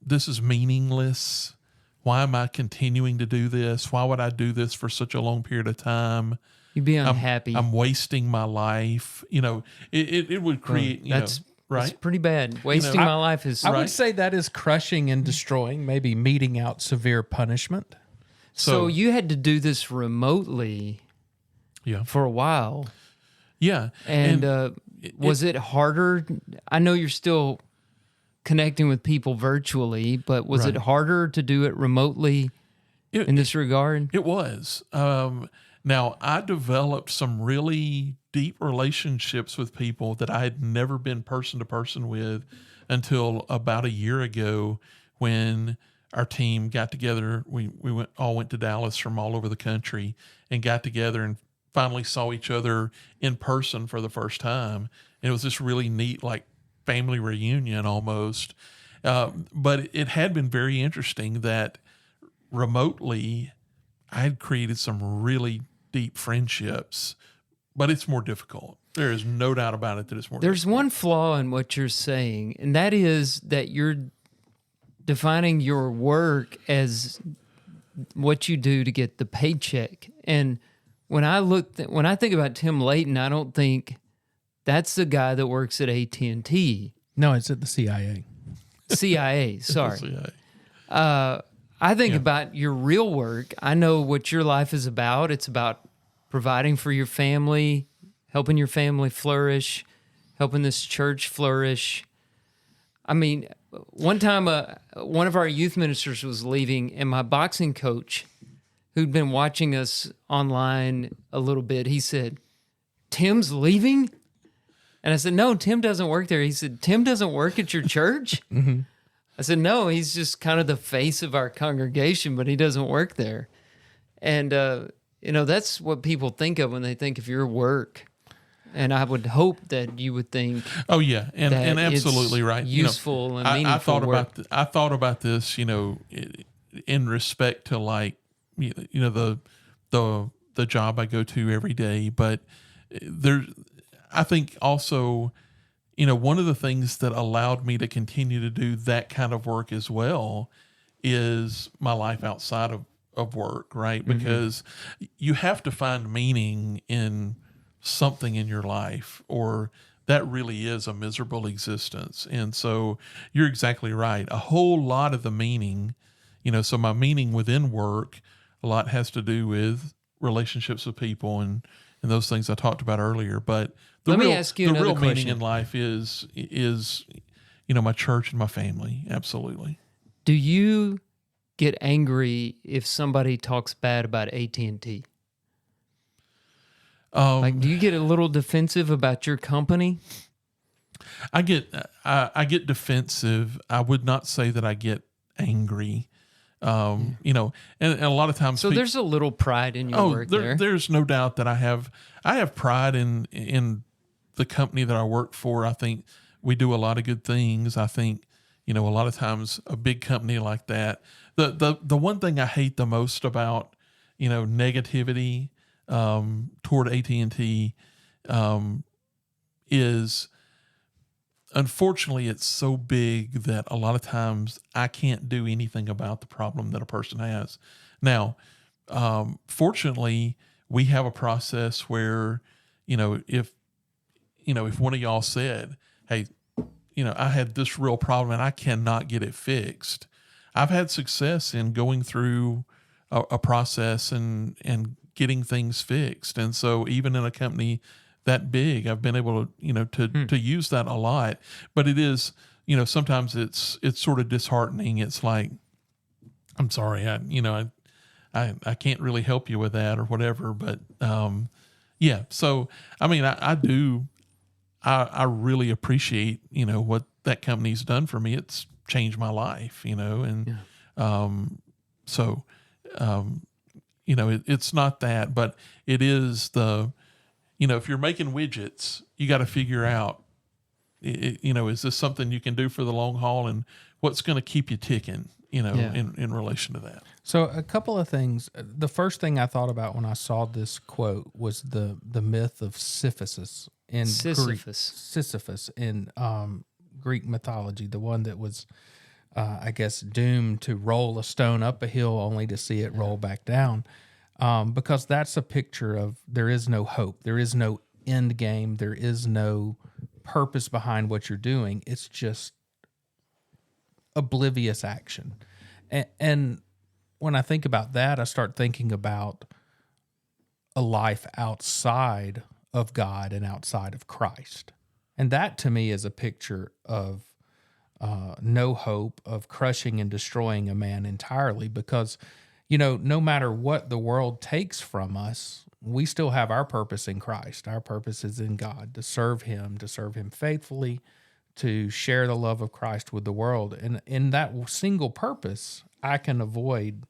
this is meaningless. Why am I continuing to do this? Why would I do this for such a long period of time? You'd be unhappy. I'm wasting my life. It would create. That's right. pretty bad. Wasting my life is. I would say that is crushing and destroying, maybe meting out severe punishment. So you had to do this remotely Yeah. for a while. Yeah. And was it harder? I know you're still connecting with people virtually, but was it Right. harder to do it remotely in this regard? It was. Now, I developed some really deep relationships with people that I had never been person to person with until about a year ago when our team got together. We all went to Dallas from all over the country and got together and finally saw each other in person for the first time. And it was this really neat, like, family reunion almost. But it had been very interesting that remotely I had created some really deep friendships, but it's more difficult. There is no doubt about it that it's more There's difficult. one flaw in what you're saying, and that is that you're defining your work as what you do to get the paycheck. And when I think about Tim Layton, I don't think that's the guy that works at AT&T. No, it's at the CIA. CIA, sorry. Yeah. I think about your real work. I know what your life is about. It's about providing for your family, helping your family flourish, helping this church flourish. I mean, one time one of our youth ministers was leaving, and my boxing coach, who'd been watching us online a little bit, he said, "Tim's leaving?" And I said, "No, Tim doesn't work there." He said, "Tim doesn't work at your church?" Mm-hmm. I said, "No, he's just kind of the face of our congregation, but he doesn't work there." And, that's what people think of when they think of your work. And I would hope that you would think Oh yeah, and that absolutely it's right. useful and I meaningful thought work. I thought about this, in respect to, like, the job I go to every day, but I think also, one of the things that allowed me to continue to do that kind of work as well is my life outside of work, right? Mm-hmm. Because you have to find meaning in something in your life, or that really is a miserable existence. And so you're exactly right. A whole lot of the meaning, so my meaning within work, a lot has to do with relationships with people and those things I talked about earlier. But Let me ask you the another real meaning question. in life is my church and my family. Absolutely. Do you get angry if somebody talks bad about AT&T? Like, do you get a little defensive about your company? I get defensive. I would not say that I get angry. And a lot of times. So there's a little pride in your work there. There's no doubt that I have pride in the company that I work for. I think we do a lot of good things. I think, a lot of times a big company like that, the one thing I hate the most about, negativity, toward AT&T, is, unfortunately, it's so big that a lot of times I can't do anything about the problem that a person has. Now, fortunately, we have a process where, if one of y'all said, hey, I had this real problem and I cannot get it fixed, I've had success in going through a process and getting things fixed. And so even in a company that big, I've been able to, to use that a lot, but it is, sometimes it's sort of disheartening. It's like, I'm sorry, I can't really help you with that or whatever. But, yeah. So, I mean, I really appreciate, what that company's done for me. It's changed my life, and, it's not that, but it is if you're making widgets, you got to figure out, is this something you can do for the long haul, and what's going to keep you ticking, in relation to that. So a couple of things. The first thing I thought about when I saw this quote was the myth of Sisyphus in Sisyphus in Greek mythology, the one that was, I guess, doomed to roll a stone up a hill only to see it roll back down. Because that's a picture of there is no hope. There is no end game. There is no purpose behind what you're doing. It's just oblivious action. And when I think about that, I start thinking about a life outside of God and outside of Christ. And that to me is a picture of no hope, of crushing and destroying a man entirely, because no matter what the world takes from us, we still have our purpose in Christ. Our purpose is in God, to serve Him faithfully, to share the love of Christ with the world. And in that single purpose, I can avoid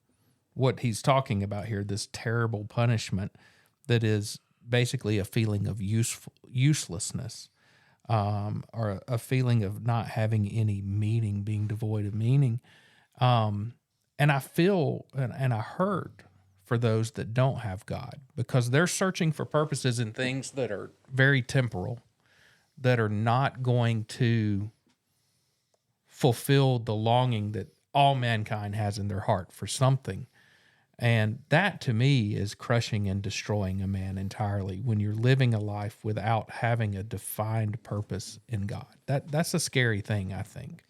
what he's talking about here, this terrible punishment that is basically a feeling of uselessness, or a feeling of not having any meaning, being devoid of meaning. And I feel and I hurt for those that don't have God, because they're searching for purposes in things that are very temporal, that are not going to fulfill the longing that all mankind has in their heart for something. And that to me is crushing and destroying a man entirely, when you're living a life without having a defined purpose in God. That's a scary thing, I think.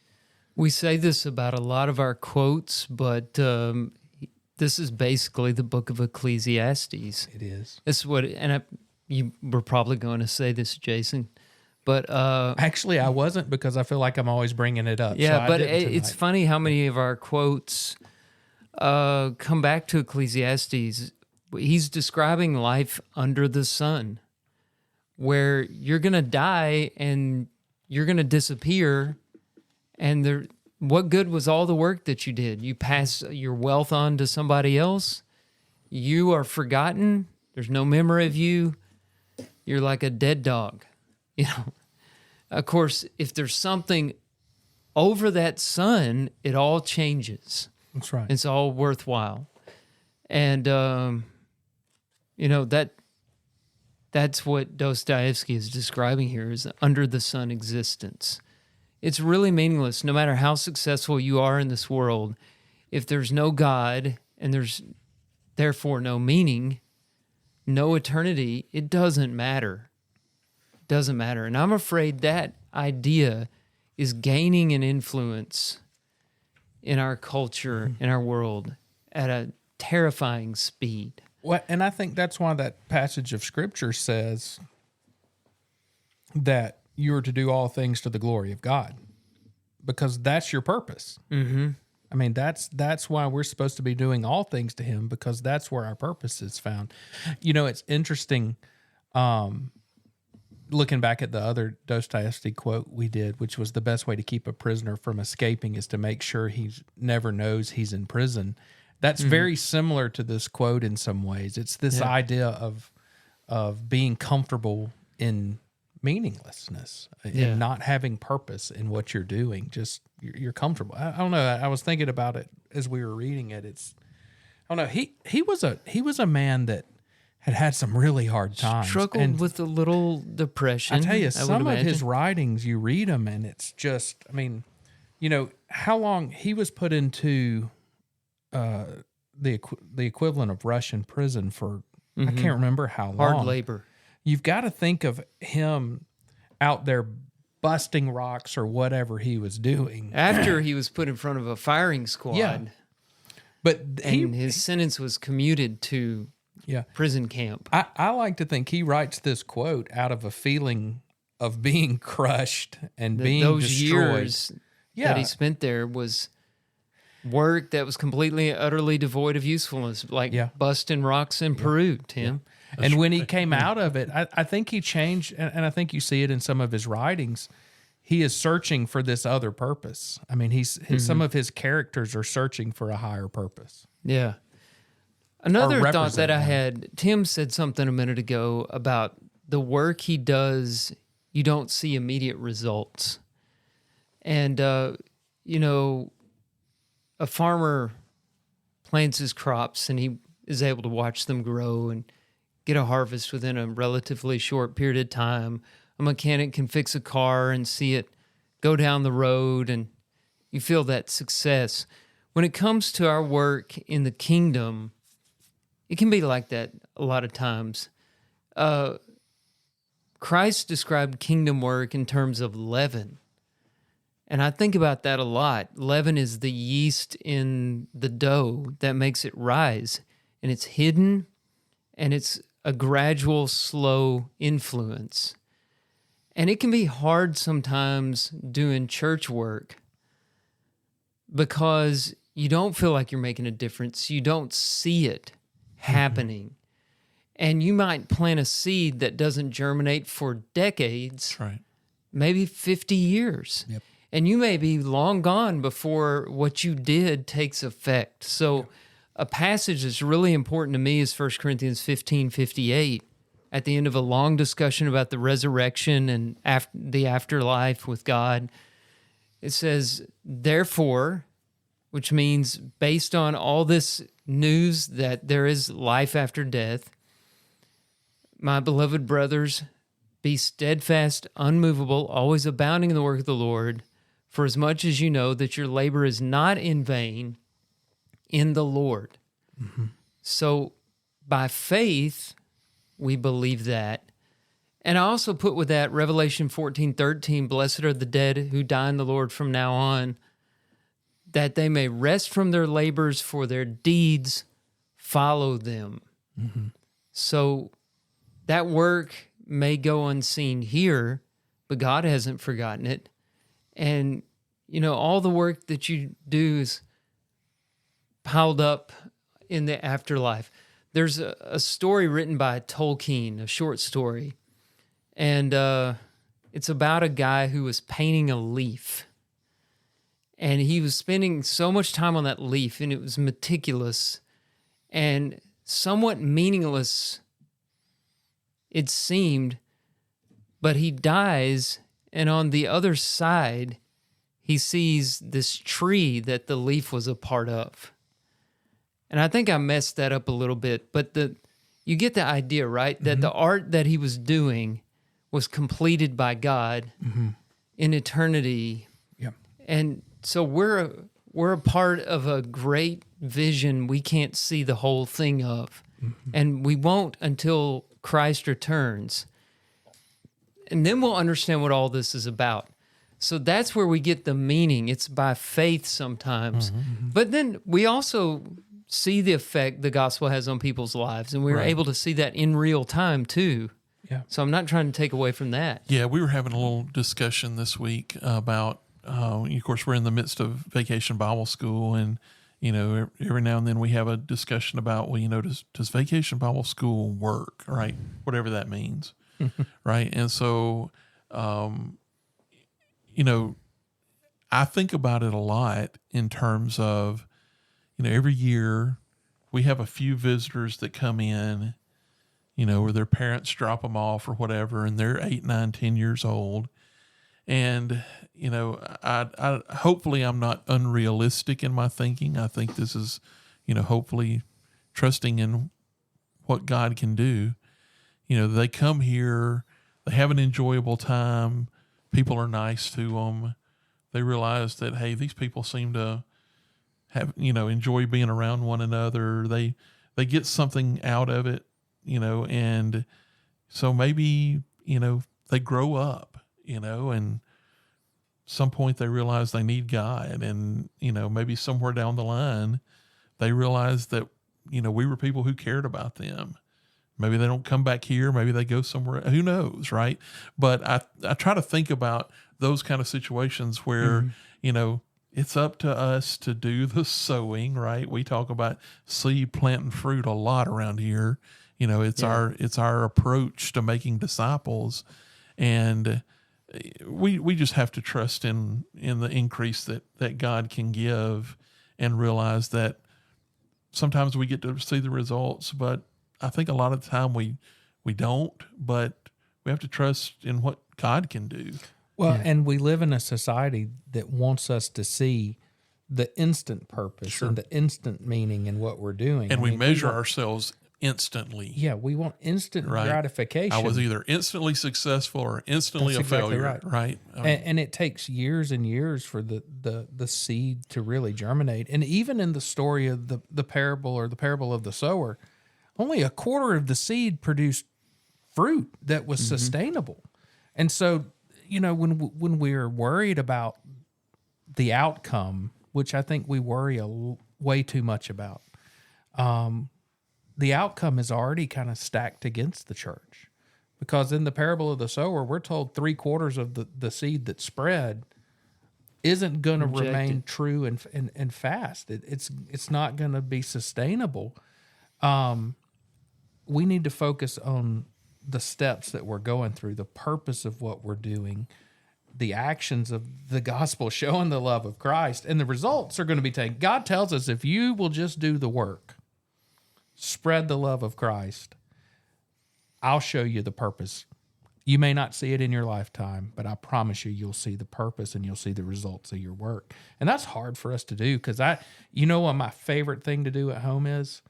We say this about a lot of our quotes, but this is basically the book of Ecclesiastes. It is. It's what, you were probably going to say this, Jason, but actually I wasn't, because I feel like I'm always bringing it up. Yeah, so but it's funny how many of our quotes come back to Ecclesiastes. He's describing life under the sun, where you're going to die and you're going to disappear. And what good was all the work that you did? You pass your wealth on to somebody else. You are forgotten. There's no memory of you. You're like a dead dog. Of course, if there's something over that sun, it all changes. That's right. It's all worthwhile. And, that's what Dostoevsky is describing here, is under the sun existence. It's really meaningless, no matter how successful you are in this world. If there's no God and there's therefore no meaning, no eternity, it doesn't matter. It doesn't matter. And I'm afraid that idea is gaining an influence in our culture, in our world, at a terrifying speed. Well, and I think that's why that passage of Scripture says that you are to do all things to the glory of God, because that's your purpose. Mm-hmm. I mean, that's why we're supposed to be doing all things to Him, because that's where our purpose is found. It's interesting. Looking back at the other Dostoevsky quote we did, which was the best way to keep a prisoner from escaping is to make sure he never knows he's in prison. That's very similar to this quote in some ways. It's this idea of being comfortable in meaninglessness and not having purpose in what you're doing. Just you're comfortable. I don't know. I was thinking about it as we were reading it. I don't know. He was a man that had some really hard times. Struggled with a little depression. I tell you, some of his imagine. writings, you read them and it's just, I mean, how long he was put into the equivalent of Russian prison for, I can't remember how long. Hard labor. You've got to think of him out there busting rocks or whatever he was doing. After he was put in front of a firing squad. Yeah. But And his sentence was commuted to prison camp. I like to think he writes this quote out of a feeling of being crushed and being Those destroyed. years that he spent there was work that was completely, utterly devoid of usefulness, like busting rocks in Peru, Tim. And when he came out of it, I think he changed, and I think you see it in some of his writings. He is searching for this other purpose. I mean, some of his characters are searching for a higher purpose. Yeah. Another thought represent that I one. had, Tim said something a minute ago about the work he does, you don't see immediate results. And, a farmer plants his crops and he is able to watch them grow and get a harvest within a relatively short period of time. A mechanic can fix a car and see it go down the road, and you feel that success. When it comes to our work in the kingdom, it can be like that a lot of times. Christ described kingdom work in terms of leaven. And I think about that a lot. Leaven is the yeast in the dough that makes it rise. And it's hidden, and it's a gradual, slow influence. And it can be hard sometimes doing church work because you don't feel like you're making a difference. You don't see it happening. And you might plant a seed that doesn't germinate for decades, That's right. maybe 50 years. Yep. And you may be long gone before what you did takes effect. So a passage that's really important to me is 1 Corinthians 15:58. At the end of a long discussion about the resurrection and the afterlife with God, it says, therefore, which means based on all this news that there is life after death, my beloved brothers, be steadfast, unmovable, always abounding in the work of the Lord, for as much as you know that your labor is not in vain in the Lord. Mm-hmm. So by faith, we believe that. And I also put with that Revelation 14:13, blessed are the dead who die in the Lord from now on, that they may rest from their labors, for their deeds follow them. Mm-hmm. So that work may go unseen here, but God hasn't forgotten it. And, all the work that you do is piled up in the afterlife. There's a story written by Tolkien, a short story, and it's about a guy who was painting a leaf. And he was spending so much time on that leaf, and it was meticulous and somewhat meaningless, it seemed, but he dies, and on the other side, he sees this tree that the leaf was a part of. And I think I messed that up a little bit, but you get the idea, right? That the art that he was doing was completed by God in eternity. Yeah. And so we're a part of a great vision we can't see the whole thing of. And we won't until Christ returns. And then we'll understand what all this is about. So that's where we get the meaning. It's by faith sometimes. But then we also see the effect the gospel has on people's lives, and we're able to see that in real time too. Yeah. So I'm not trying to take away from that. Yeah, we were having a little discussion this week about, of course, we're in the midst of Vacation Bible School, and every now and then we have a discussion about, well, does Vacation Bible School work, right? Whatever that means, right? And so, I think about it a lot in terms of, every year we have a few visitors that come in, or their parents drop them off or whatever, and they're 8, 9, 10 years old. And, I hopefully I'm not unrealistic in my thinking. I think this is, hopefully trusting in what God can do. They come here, they have an enjoyable time. People are nice to them. They realize that, hey, these people seem to have, enjoy being around one another. They get something out of it, and so maybe, they grow up, and some point they realize they need God, and, maybe somewhere down the line they realize that, we were people who cared about them. Maybe they don't come back here. Maybe they go somewhere. Who knows, right? But I try to think about those kind of situations where, it's up to us to do the sowing, right? We talk about seed, planting fruit a lot around here. It's our approach to making disciples, and we just have to trust in the increase that God can give, and realize that sometimes we get to see the results, but I think a lot of the time we don't, but we have to trust in what God can do. Well, and we live in a society that wants us to see the instant purpose and the instant meaning in what we're doing. And we measure ourselves instantly. Yeah, we want instant gratification. I was either instantly successful or instantly a failure, right? And it takes years and years for the seed to really germinate. And even in the story of the parable of the sower, only a quarter of the seed produced fruit that was sustainable. And so, when we're worried about the outcome, which I think we worry way too much about, the outcome is already kind of stacked against the church, because in the parable of the sower, we're told 3/4 of the seed that spread isn't going to remain true and fast. It's not going to be sustainable. We need to focus on the steps that we're going through, the purpose of what we're doing, the actions of the gospel, showing the love of Christ, and the results are going to be taken. God tells us, if you will just do the work, spread the love of Christ, I'll show you the purpose. You may not see it in your lifetime, but I promise you'll see the purpose and you'll see the results of your work. And that's hard for us to do, because what my favorite thing to do at home is?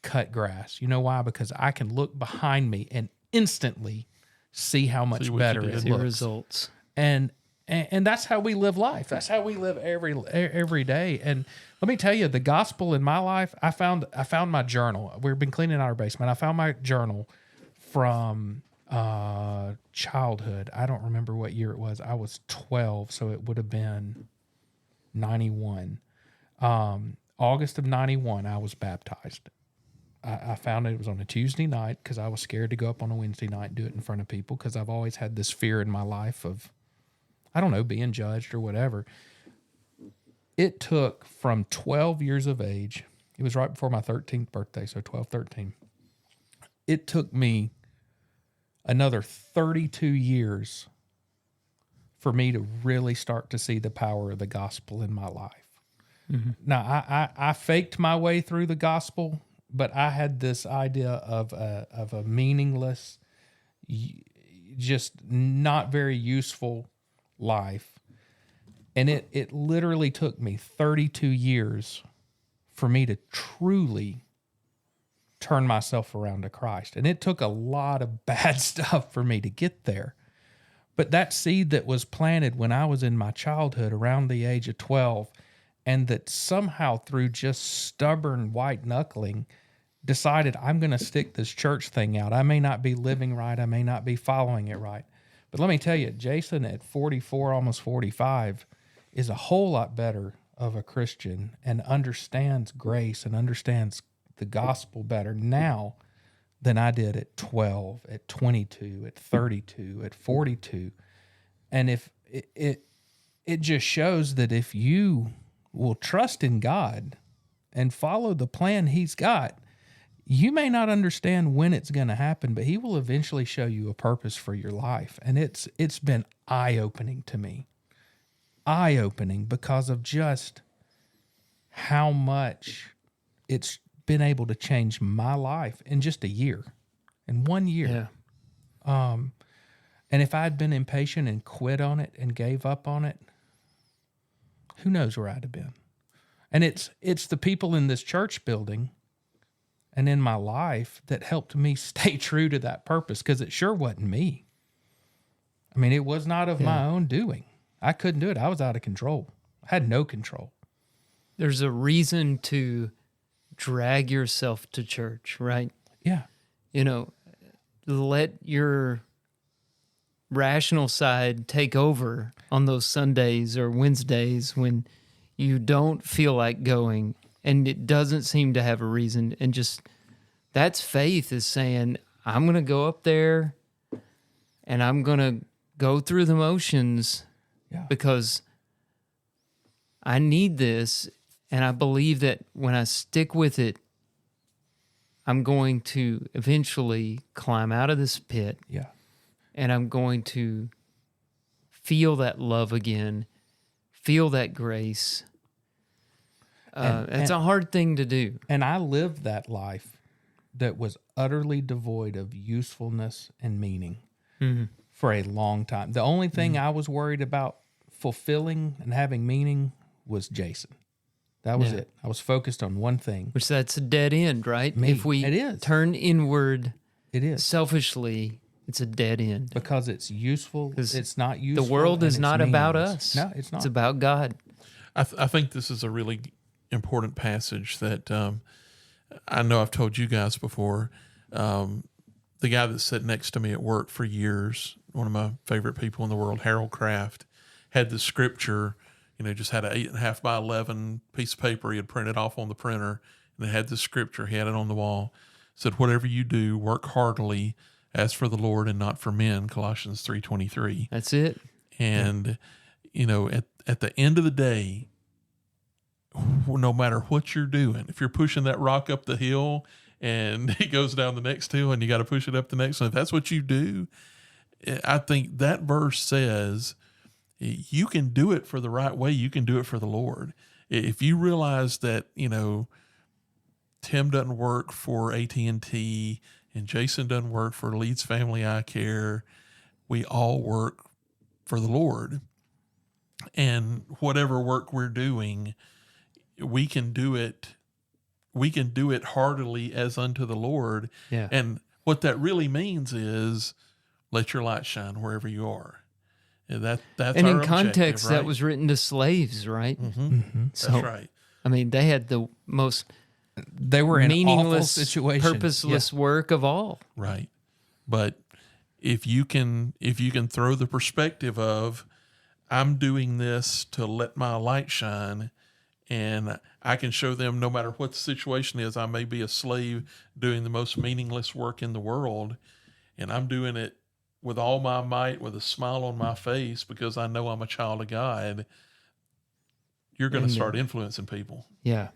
Cut grass. You know why? Because I can look behind me and instantly see how much better it looks. Results. And that's how we live life. That's how we live every day. And let me tell you, the gospel in my life, I found my journal. We've been cleaning out our basement. I found my journal from childhood. I don't remember what year it was. I was 12, so it would have been 91. August of 91, I was baptized. I found it was on a Tuesday night, because I was scared to go up on a Wednesday night and do it in front of people, because I've always had this fear in my life of, being judged or whatever. It took from 12 years of age, it was right before my 13th birthday, so 12, 13. It took me another 32 years for me to really start to see the power of the gospel in my life. Mm-hmm. Now, I faked my way through the gospel, but I had this idea of a meaningless, just not very useful life. And it literally took me 32 years for me to truly turn myself around to Christ. And it took a lot of bad stuff for me to get there. But that seed that was planted when I was in my childhood, around the age of 12, and that somehow through just stubborn white knuckling decided, I'm going to stick this church thing out. I may not be living right. I may not be following it right. But let me tell you, Jason at 44, almost 45, is a whole lot better of a Christian and understands grace and understands the gospel better now than I did at 12, at 22, at 32, at 42. And if it just shows that if you will trust in God and follow the plan he's got, you may not understand when it's going to happen, but he will eventually show you a purpose for your life. And it's been eye-opening to me. Eye-opening because of just how much it's been able to change my life in just a year, in 1 year. Yeah. And if I had been impatient and quit on it and gave up on it, who knows where I'd have been. And it's the people in this church building and in my life that helped me stay true to that purpose, because it sure wasn't me. I mean, it was not of my own doing. I couldn't do it. I was out of control. I had no control. There's a reason to drag yourself to church, right? Yeah. You know, let your rational side take over on those Sundays or Wednesdays when you don't feel like going and it doesn't seem to have a reason. And just that's faith, is saying, I'm going to go up there and I'm going to go through the motions because I need this. And I believe that when I stick with it, I'm going to eventually climb out of this pit. Yeah. And I'm going to feel that love again, feel that grace. It's a hard thing to do. And I lived that life that was utterly devoid of usefulness and meaning for a long time. The only thing I was worried about fulfilling and having meaning was Jason. That was it. I was focused on one thing. Which that's a dead end, right? Me. If we It is. turn inward It is. selfishly, it's a dead end. Because it's useful. It's not The useful. world is and it's not about meaningless. us. No, it's not. It's about God. I think this is a really important passage that I know I've told you guys before. The guy that sat next to me at work for years, one of my favorite people in the world, Harold Kraft, had the scripture, just had an 8.5 by 11 piece of paper he had printed off on the printer, and it had the scripture. He had it on the wall. It said, "Whatever you do, work heartily as for the Lord and not for men," Colossians 3:23. That's it. And, at the end of the day, no matter what you're doing, if you're pushing that rock up the hill and it goes down the next hill and you got to push it up the next one, if that's what you do, I think that verse says you can do it for the right way. You can do it for the Lord. If you realize that, Tim doesn't work for AT&T and Jason doesn't work for Leeds Family Eye Care, we all work for the Lord. And whatever work we're doing, we can do it heartily as unto the Lord. Yeah. And what that really means is let your light shine wherever you are. And that's And our in context, objective, right? that was written to slaves, right? Mm-hmm. So, That's right. I mean, they had the most They were in an awful meaningless, situation. purposeless work of all. Right. But if you can throw the perspective of, I'm doing this to let my light shine, and I can show them no matter what the situation is, I may be a slave doing the most meaningless work in the world, and I'm doing it with all my might, with a smile on my face, because I know I'm a child of God, you're going to start influencing people. Yeah,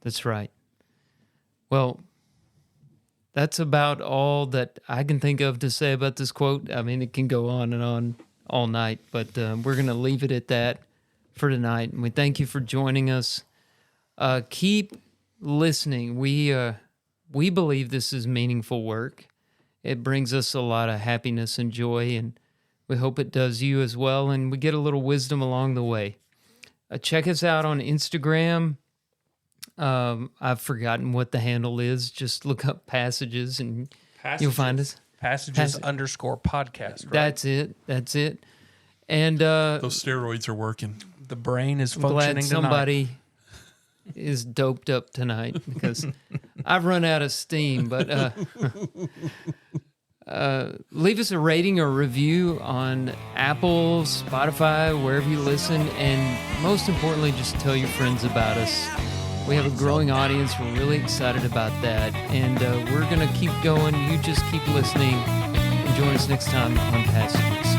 that's right. Well, that's about all that I can think of to say about this quote. I mean, it can go on and on all night, but we're going to leave it at that for tonight. And we thank you for joining us. Keep listening. We believe this is meaningful work. It brings us a lot of happiness and joy, and we hope it does you as well, and we get a little wisdom along the way. Check us out on Instagram. I've forgotten what the handle is. Just look up Passages and you'll find us. Passages_podcast. Right? That's it. And Those steroids are working. The brain is I'm functioning glad somebody is doped up tonight because I've run out of steam. But leave us a rating or review on Apple, Spotify, wherever you listen. And most importantly, just tell your friends about us. We have a growing audience. We're really excited about that. And we're going to keep going. You just keep listening. And join us next time on Passages.